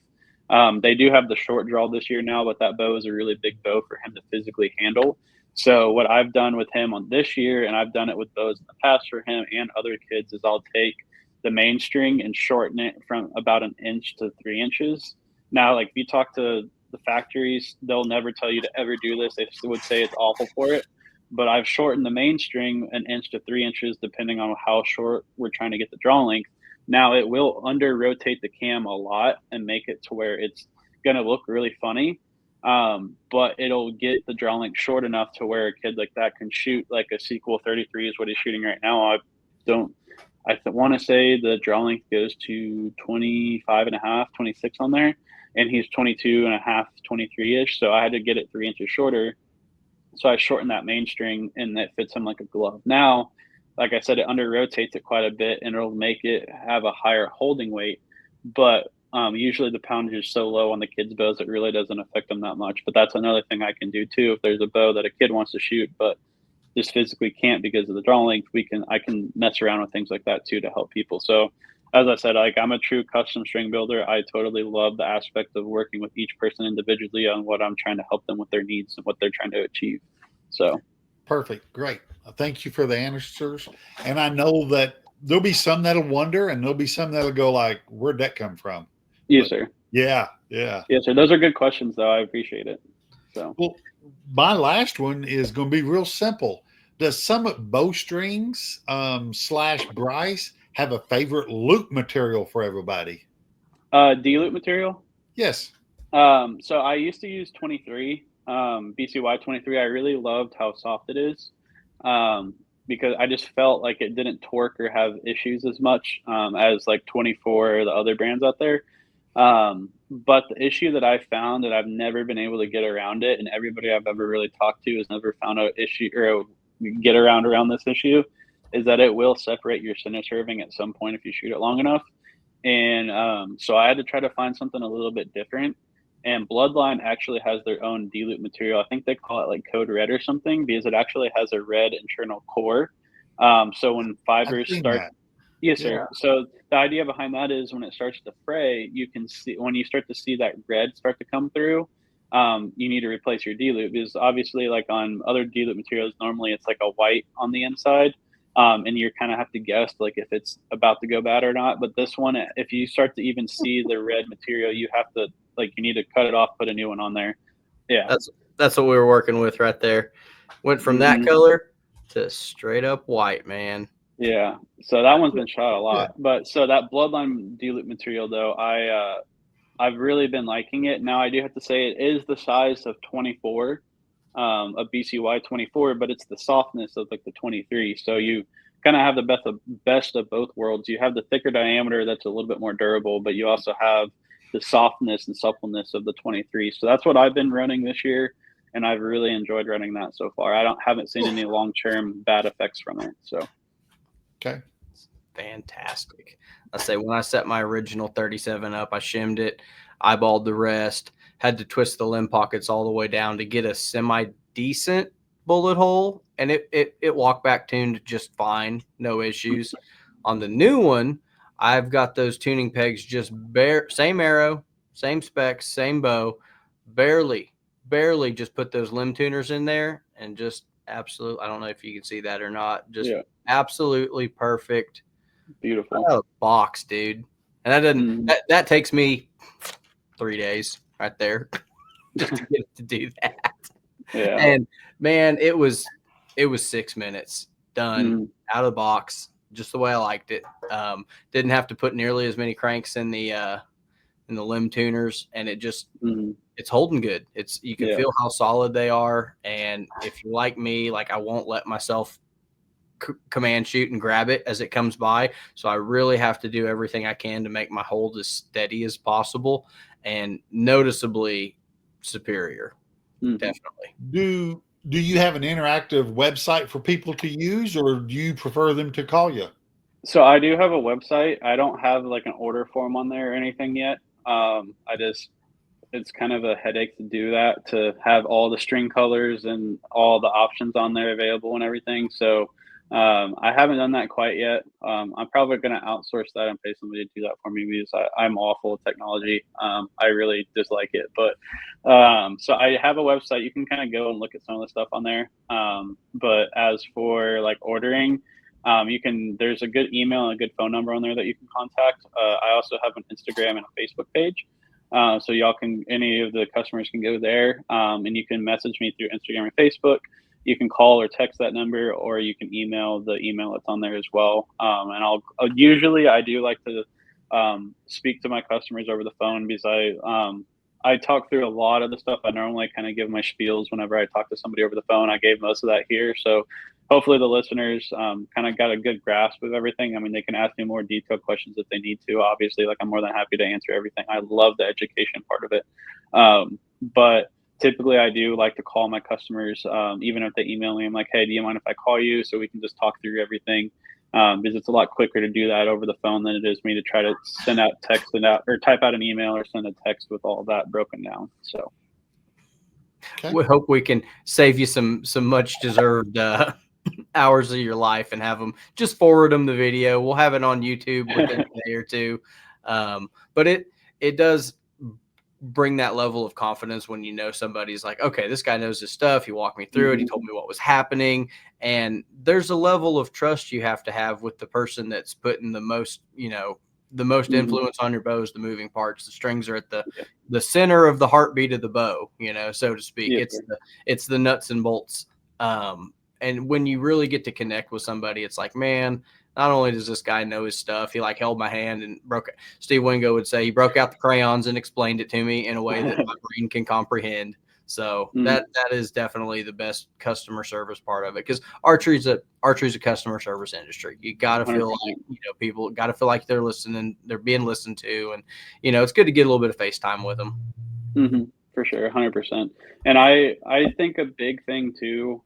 [SPEAKER 3] They do have the short draw this year now, but that bow is a really big bow for him to physically handle. So what I've done with him on this year, and I've done it with bows in the past for him and other kids, is I'll take the main string and shorten it from about an inch to 3 inches. Now, like if you talk to the factories, they'll never tell you to ever do this. They would say it's awful for it. But I've shortened the main string an inch to 3 inches, depending on how short we're trying to get the draw length. Now it will under rotate the cam a lot and make it to where it's going to look really funny. But it'll get the draw length short enough to where a kid like that can shoot like a sequel 33 is what he's shooting right now. I want to say the draw length goes to 25 and a half, 26 on there. And he's 22 and a half, 23-ish. So I had to get it 3 inches shorter. So I shortened that main string and it fits him like a glove. Now, like I said, it under rotates it quite a bit and it'll make it have a higher holding weight. But usually the poundage is so low on the kids' bows, it really doesn't affect them that much. But that's another thing I can do too. If there's a bow that a kid wants to shoot, but just physically can't because of the draw length, I can mess around with things like that too to help people. So as I said, like I'm a true custom string builder. I totally love the aspect of working with each person individually on what I'm trying to help them with their needs and what they're trying to achieve. So
[SPEAKER 1] perfect. Great. Thank you for the answers. And I know that there'll be some that'll wonder and there'll be some that'll go like, where'd that come from?
[SPEAKER 3] Yes, sir.
[SPEAKER 1] Yeah. Yeah.
[SPEAKER 3] Yes, sir. Those are good questions though. I appreciate it. So
[SPEAKER 1] well, my last one is going to be real simple. Does Summit Bowstrings / Bryce have a favorite loop material for everybody?
[SPEAKER 3] D-loop material?
[SPEAKER 1] Yes.
[SPEAKER 3] So I used to use 23, BCY 23. I really loved how soft it is because I just felt like it didn't torque or have issues as much as like 24 or the other brands out there. But the issue that I found that I've never been able to get around it, and everybody I've ever really talked to has never found an issue or get around this issue, is that it will separate your center serving at some point if you shoot it long enough. And so I had to try to find something a little bit different. And Bloodline actually has their own D-loop material. I think they call it like Code Red or something because it actually has a red internal core. So when fibers start, yes, sir. So the idea behind that is when it starts to fray, you can see when you start to see that red start to come through. You need to replace your D-loop because obviously, like on other D-loop materials, normally it's like a white on the inside. And you kind of have to guess like if it's about to go bad or not. But this one, if you start to even see the red material, you have to you need to cut it off, put a new one on there. Yeah.
[SPEAKER 2] That's what we were working with right there. Went from that color to straight up white, man.
[SPEAKER 3] Yeah. So that one's been shot a lot.
[SPEAKER 1] Yeah.
[SPEAKER 3] But so that bloodline D-loop material though, I've really been liking it. Now I do have to say it is the size of 24, a BCY 24, but it's the softness of like the 23. So you kind of have the best of both worlds. You have the thicker diameter that's a little bit more durable, but you also have the softness and suppleness of the 23. So that's what I've been running this year, and I've really enjoyed running that so far. Haven't seen any long-term bad effects from it. So
[SPEAKER 1] Okay.
[SPEAKER 2] Fantastic. I say when I set my original 37 up, I shimmed it, eyeballed the rest, had to twist the limb pockets all the way down to get a semi decent bullet hole, and it walked back tuned just fine, no issues. On the new one, I've got those tuning pegs just same arrow, same specs, same bow, barely just put those limb tuners in there and just absolute. I don't know if you can see that or not. Just absolutely perfect.
[SPEAKER 3] beautiful.
[SPEAKER 2] Oh, box, dude. And that doesn't that takes me 3 days right there just to get it to do that.
[SPEAKER 3] Yeah.
[SPEAKER 2] And man, it was 6 minutes done out of the box, just the way I liked it. Didn't have to put nearly as many cranks in the limb tuners, and it just it's holding good. You can feel how solid they are, and if you're like me, like I won't let myself command shoot and grab it as it comes by. So I really have to do everything I can to make my hold as steady as possible, and noticeably superior. Definitely.
[SPEAKER 1] Do you have an interactive website for people to use, or do you prefer them to call you?
[SPEAKER 3] So I do have a website. I don't have like an order form on there or anything yet. It's kind of a headache to do that, to have all the string colors and all the options on there available and everything. So I haven't done that quite yet. I'm probably going to outsource that and pay somebody to do that for me, because I'm awful with technology. I really dislike it. But so I have a website. You can kind of go and look at some of the stuff on there. But as for like ordering, there's a good email and a good phone number on there that you can contact. I also have an Instagram and a Facebook page. So any of the customers can go there, and you can message me through Instagram and Facebook. You can call or text that number, or you can email the email that's on there as well. And usually I do like to speak to my customers over the phone, because I talk through a lot of the stuff. I normally kind of give my spiels whenever I talk to somebody over the phone. I gave most of that here. So hopefully the listeners kind of got a good grasp of everything. I mean, they can ask me more detailed questions if they need to. Obviously, like I'm more than happy to answer everything. I love the education part of it. But typically I do like to call my customers, even if they email me. I'm like, hey, do you mind if I call you so we can just talk through everything? Because it's a lot quicker to do that over the phone than it is me to try to send out text or type out an email or send a text with all that broken down. So
[SPEAKER 2] we hope we can save you some much deserved hours of your life and have them just forward them the video. We'll have it on YouTube within a day or two. But it does bring that level of confidence when you know somebody's like, okay, this guy knows his stuff. He walked me through it. He told me what was happening. And there's a level of trust you have to have with the person that's putting the most, influence on your bows, the moving parts. The strings are at the center of the heartbeat of the bow, so to speak. It's the nuts and bolts. And when you really get to connect with somebody, it's like, man, not only does this guy know his stuff, he like held my hand and broke it. Steve Wingo would say he broke out the crayons and explained it to me in a way that my brain can comprehend. So that is definitely the best customer service part of it, because archery's a customer service industry. You got to feel 100%. Like people got to feel like they're listening, they're being listened to, and it's good to get a little bit of FaceTime with them.
[SPEAKER 3] For sure, 100%. And I think a big thing too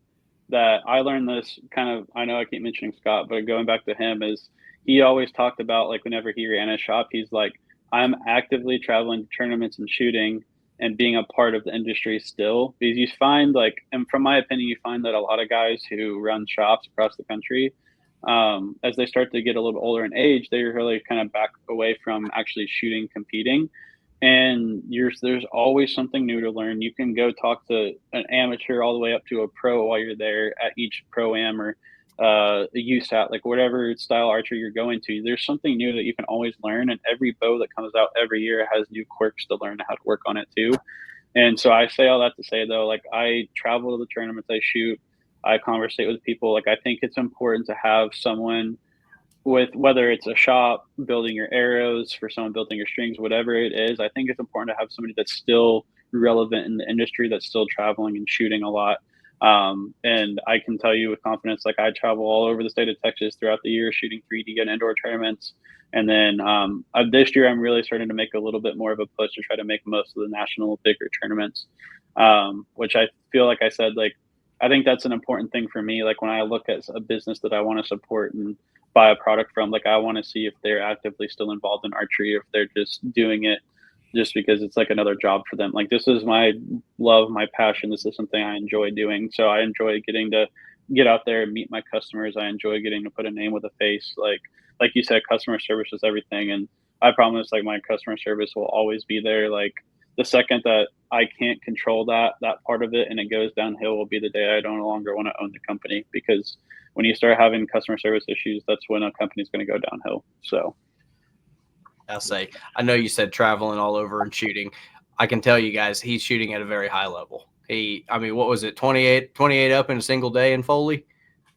[SPEAKER 3] that I learned this I know I keep mentioning Scott, but going back to him, is he always talked about, like, whenever he ran a shop, he's like, I'm actively traveling to tournaments and shooting and being a part of the industry still, because you find, like, and from my opinion, you find that a lot of guys who run shops across the country, as they start to get a little older in age, they really kind of back away from actually shooting, competing. And there's always something new to learn. You can go talk to an amateur all the way up to a pro while you're there at each pro-am or a USAT, like whatever style archery you're going to. There's something new that you can always learn, and every bow that comes out every year has new quirks to learn how to work on it too. And so I say all that to say, though, like, I travel to the tournaments, I shoot, I conversate with people. Like, I think it's important to have someone with, whether it's a shop building your arrows, for someone building your strings, whatever it is. I think it's important to have somebody that's still relevant in the industry, that's still traveling and shooting a lot. And I can tell you with confidence, like, I travel all over the state of Texas throughout the year shooting 3D and indoor tournaments. And then this year, I'm really starting to make a little bit more of a push to try to make most of the national bigger tournaments, which I feel like I said, like, I think that's an important thing for me. Like, when I look at a business that I want to support and buy a product from, like, I want to see if they're actively still involved in archery, or if they're just doing it just because it's like another job for them. Like, this is my love, my passion. This is something I enjoy doing. So I enjoy getting to get out there and meet my customers. I enjoy getting to put a name with a face. Like you said, customer service is everything. And I promise, like, my customer service will always be there. Like, the second that I can't control that part of it and it goes downhill will be the day I don't no longer want to own the company, because when you start having customer service issues, that's when a company's going to go downhill. So
[SPEAKER 2] I'll say, I know you said traveling all over and shooting. I can tell you guys, he's shooting at a very high level. I mean, what was it? 28 up in a single day in Foley.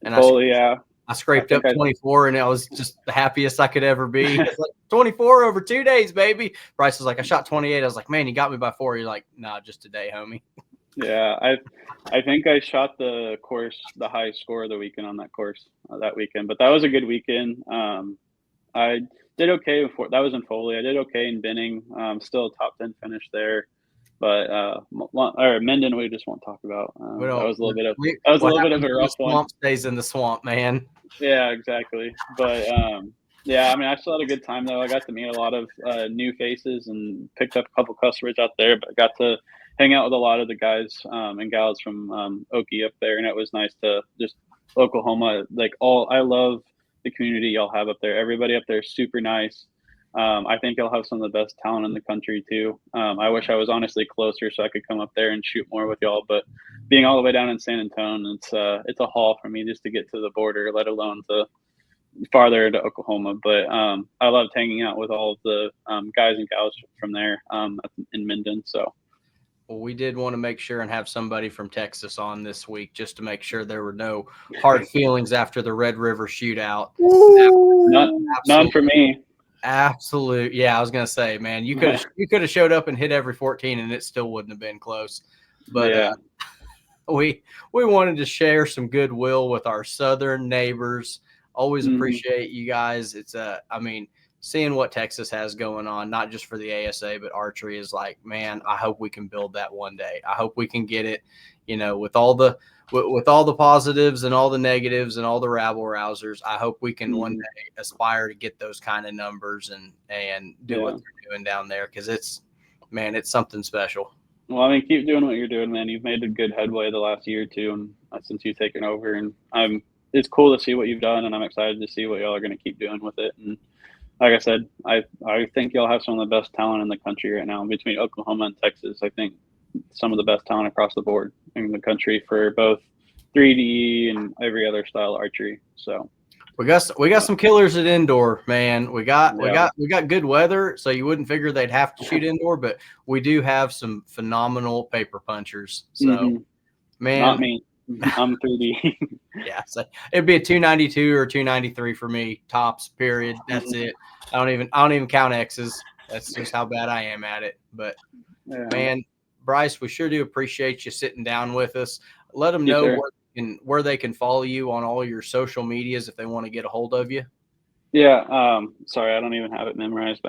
[SPEAKER 2] And I scraped up 24, and I was just the happiest I could ever be. It's like 24 over 2 days, baby. Bryce was like, I shot 28. I was like, man, you got me by 4. You're like, nah, just today, homie.
[SPEAKER 3] Yeah, I think I shot the highest score of the weekend on that course that weekend. But that was a good weekend. I did okay before that was in Foley. I did okay in Benning. Still a top 10 finish there. But or Minden, we just won't talk about. That was a little bit of a rough one.
[SPEAKER 2] Swamp stays in the swamp, man.
[SPEAKER 3] Yeah, exactly. But yeah, I mean, I still had a good time though. I got to meet a lot of new faces and picked up a couple customers out there. But I got to hang out with a lot of the guys and gals from Okie up there, and it was nice to just Oklahoma. Like, I love the community y'all have up there. Everybody up there is super nice. I think y'all have some of the best talent in the country too. I wish I was honestly closer so I could come up there and shoot more with y'all, but being all the way down in San Antonio, it's a haul for me just to get to the border, let alone to farther to Oklahoma. But I loved hanging out with all of the guys and gals from there in Minden. So.
[SPEAKER 2] Well, we did want to make sure and have somebody from Texas on this week just to make sure there were no hard feelings after the Red River shootout.
[SPEAKER 3] None for me.
[SPEAKER 2] Absolute. Yeah, I was gonna say, man, you could have showed up and hit every 14 and it still wouldn't have been close. But yeah. We wanted to share some goodwill with our southern neighbors. Always appreciate you guys. It's I mean, seeing what Texas has going on, not just for the ASA, but archery, is like, man, I hope we can build that one day. I hope we can get it, with all the positives and all the negatives and all the rabble rousers. I hope we can one day aspire to get those kind of numbers and do what they're doing down there, because it's something special.
[SPEAKER 3] Well, I mean, keep doing what you're doing, man. You've made a good headway the last year or two, and since you've taken over, and it's cool to see what you've done, and I'm excited to see what y'all are going to keep doing with it. And like I said, I think y'all have some of the best talent in the country right now. Between Oklahoma and Texas, I think some of the best talent across the board in the country for both 3D and every other style of archery. So
[SPEAKER 2] we got some killers at indoor, man. We got good weather, so you wouldn't figure they'd have to shoot indoor, but we do have some phenomenal paper punchers. So man,
[SPEAKER 3] not me. I'm 3D.
[SPEAKER 2] Yeah, so it'd be a 292 or 293 for me, tops, period. That's it. I don't even count X's. That's just how bad I am at it. But man, Bryce, we sure do appreciate you sitting down with us. Let them know where they can follow you on all your social medias if they want to get a hold of you.
[SPEAKER 3] Yeah. Sorry, I don't even have it memorized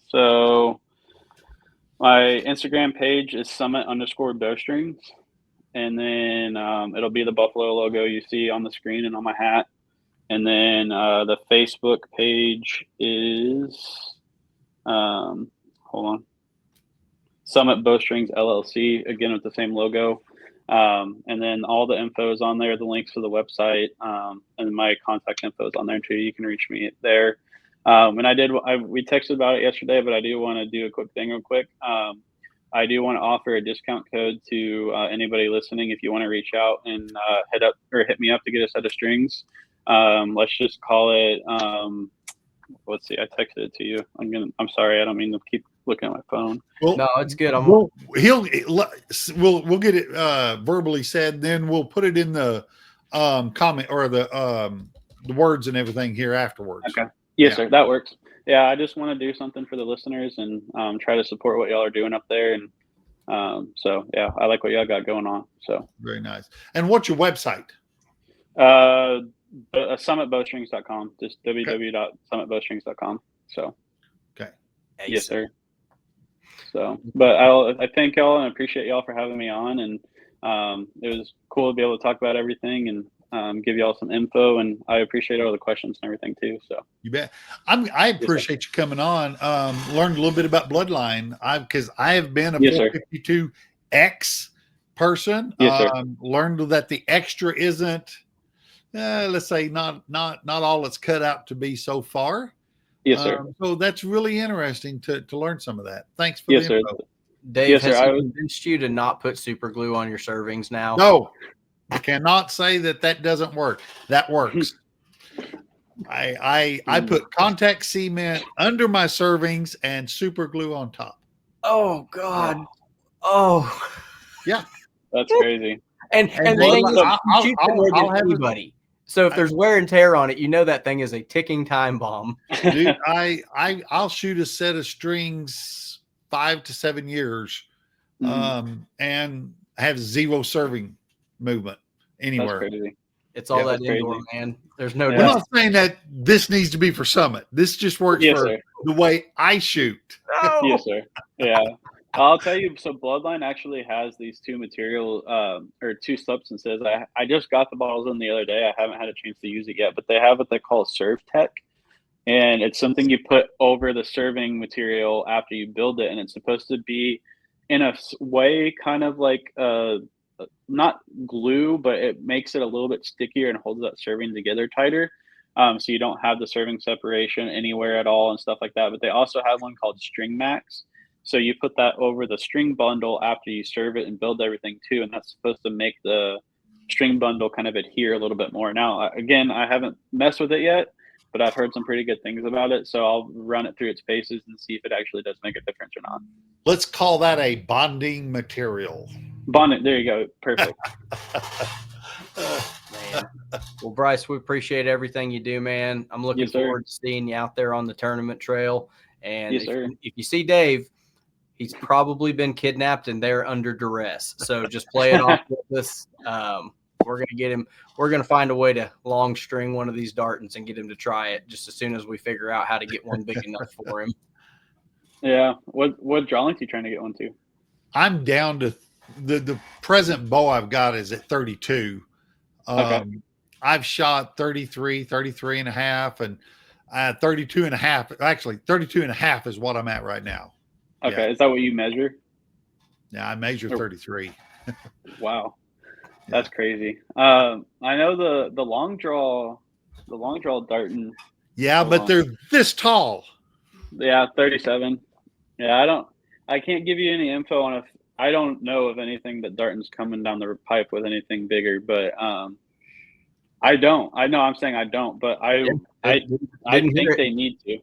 [SPEAKER 3] so my Instagram page is summit_bowstrings. And then it'll be the Buffalo logo you see on the screen and on my hat. And then the Facebook page is, hold on, Summit Bowstrings LLC, again with the same logo. And then all the info is on there, the links to the website, and my contact info is on there too. You can reach me there. And we texted about it yesterday, but I do want to do a quick thing real quick. I do want to offer a discount code to anybody listening. If you want to reach out and hit me up to get a set of strings, let's just call it. Let's see. I texted it to you. I'm sorry. I don't mean to keep looking at my phone.
[SPEAKER 1] Well,
[SPEAKER 2] No, it's good.
[SPEAKER 1] we'll get it verbally said, then we'll put it in the comment or the words and everything here afterwards.
[SPEAKER 3] Okay. Yes,
[SPEAKER 1] Yeah.
[SPEAKER 3] sir. That works. Yeah, I just want to do something for the listeners and try to support what y'all are doing up there. And so, yeah, I like what y'all got going on. So
[SPEAKER 1] Very nice. And what's your website?
[SPEAKER 3] SummitBowstrings.com, just www.summitbowstrings.com. So,
[SPEAKER 1] okay.
[SPEAKER 3] Yes, sir. So, but I thank y'all and appreciate y'all for having me on. And it was cool to be able to talk about everything and give y'all some info. And I appreciate all the questions and everything too. So
[SPEAKER 1] you bet. I appreciate you coming on. Learned a little bit about Bloodline. Because I have been a 452X person.
[SPEAKER 3] Yes, sir.
[SPEAKER 1] Learned that the extra isn't, let's say, not all it's cut out to be so far.
[SPEAKER 3] Yes, sir.
[SPEAKER 1] So that's really interesting to learn some of that. Thanks for
[SPEAKER 3] yes,
[SPEAKER 1] the
[SPEAKER 3] sir.
[SPEAKER 1] info.
[SPEAKER 2] Dave, has he convinced you to not put super glue on your servings now?
[SPEAKER 1] No, I cannot say that doesn't work. That works. I put contact cement under my servings and super glue on top.
[SPEAKER 2] Oh God. Oh.
[SPEAKER 1] Yeah.
[SPEAKER 3] That's crazy.
[SPEAKER 2] And the thing is, you shoot it more than anybody. So if there's wear and tear on it, you know that thing is a ticking time bomb.
[SPEAKER 1] Dude, I'll shoot a set of strings 5 to 7 years, and have zero serving movement anywhere.
[SPEAKER 3] That's crazy.
[SPEAKER 2] It's all that indoor, man. There's no.
[SPEAKER 1] I'm not saying that this needs to be for Summit. This just works for the way I shoot.
[SPEAKER 2] No.
[SPEAKER 3] Yes, sir. Yeah. I'll tell you, so Bloodline actually has these two two substances. I just got the bottles in the other day. I haven't had a chance to use it yet, but they have what they call Serve Tech. And it's something you put over the serving material after you build it. And it's supposed to be in a way kind of like not glue, but it makes it a little bit stickier and holds that serving together tighter. So you don't have the serving separation anywhere at all and stuff like that. But they also have one called String Max. So you put that over the string bundle after you serve it and build everything too. And that's supposed to make the string bundle kind of adhere a little bit more. Now, again, I haven't messed with it yet, but I've heard some pretty good things about it. So I'll run it through its paces and see if it actually does make a difference or not.
[SPEAKER 1] Let's call that a bonding material.
[SPEAKER 3] Bonding. There you go. Perfect.
[SPEAKER 2] Man. Well, Bryce, we appreciate everything you do, man. I'm looking forward to seeing you out there on the tournament trail. And if you see Dave, he's probably been kidnapped and they're under duress. So just play it off with us. We're going to get him. We're going to find a way to long string one of these Dartons and get him to try it just as soon as we figure out how to get one big enough for him.
[SPEAKER 3] Yeah. What draw length are you trying to get one to?
[SPEAKER 1] I'm down to the present bow I've got is at 32. I've shot 33 and a half, and 32 and a half. Actually, 32 and a half is what I'm at right now.
[SPEAKER 3] Okay.
[SPEAKER 1] Yeah.
[SPEAKER 3] Is that what you measure?
[SPEAKER 1] Yeah, I measure 33.
[SPEAKER 3] Wow. That's crazy. I know the long draw Darton.
[SPEAKER 1] Yeah, but they're this tall.
[SPEAKER 3] Yeah, 37. Yeah, I can't give you any info on if I don't know of anything that Darton's coming down the pipe with anything bigger, but I don't. I know I'm saying I don't, but I think they need to.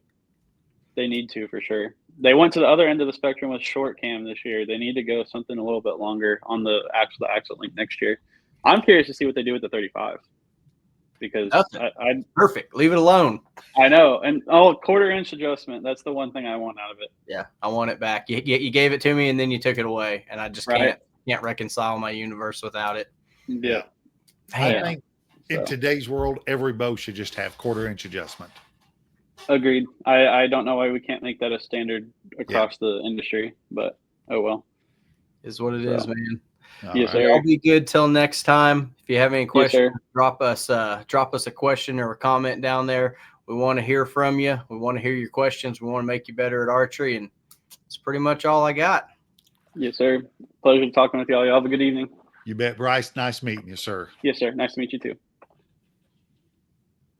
[SPEAKER 3] They need to for sure. They went to the other end of the spectrum with short cam this year. They need to go something a little bit longer on the axle length next year. I'm curious to see what they do with the 35 because I
[SPEAKER 2] perfect. Leave it alone.
[SPEAKER 3] I know. And quarter-inch adjustment. That's the one thing I want out of it.
[SPEAKER 2] Yeah, I want it back. You gave it to me and then you took it away, and I just can't reconcile my universe without it.
[SPEAKER 3] Yeah.
[SPEAKER 1] I think in today's world, every bow should just have quarter-inch adjustment.
[SPEAKER 3] Agreed. I don't know why we can't make that a standard across the industry, but oh well.
[SPEAKER 2] Is what it is, man.
[SPEAKER 3] Yes, sir.
[SPEAKER 2] I'll be good till next time. If you have any questions, drop us a question or a comment down there. We want to hear from you. We want to hear your questions. We want to make you better at archery, and that's pretty much all I got.
[SPEAKER 3] Yes, sir. Pleasure talking with y'all. Y'all have a good evening.
[SPEAKER 1] You bet, Bryce. Nice meeting you, sir.
[SPEAKER 3] Yes, sir. Nice to meet you too.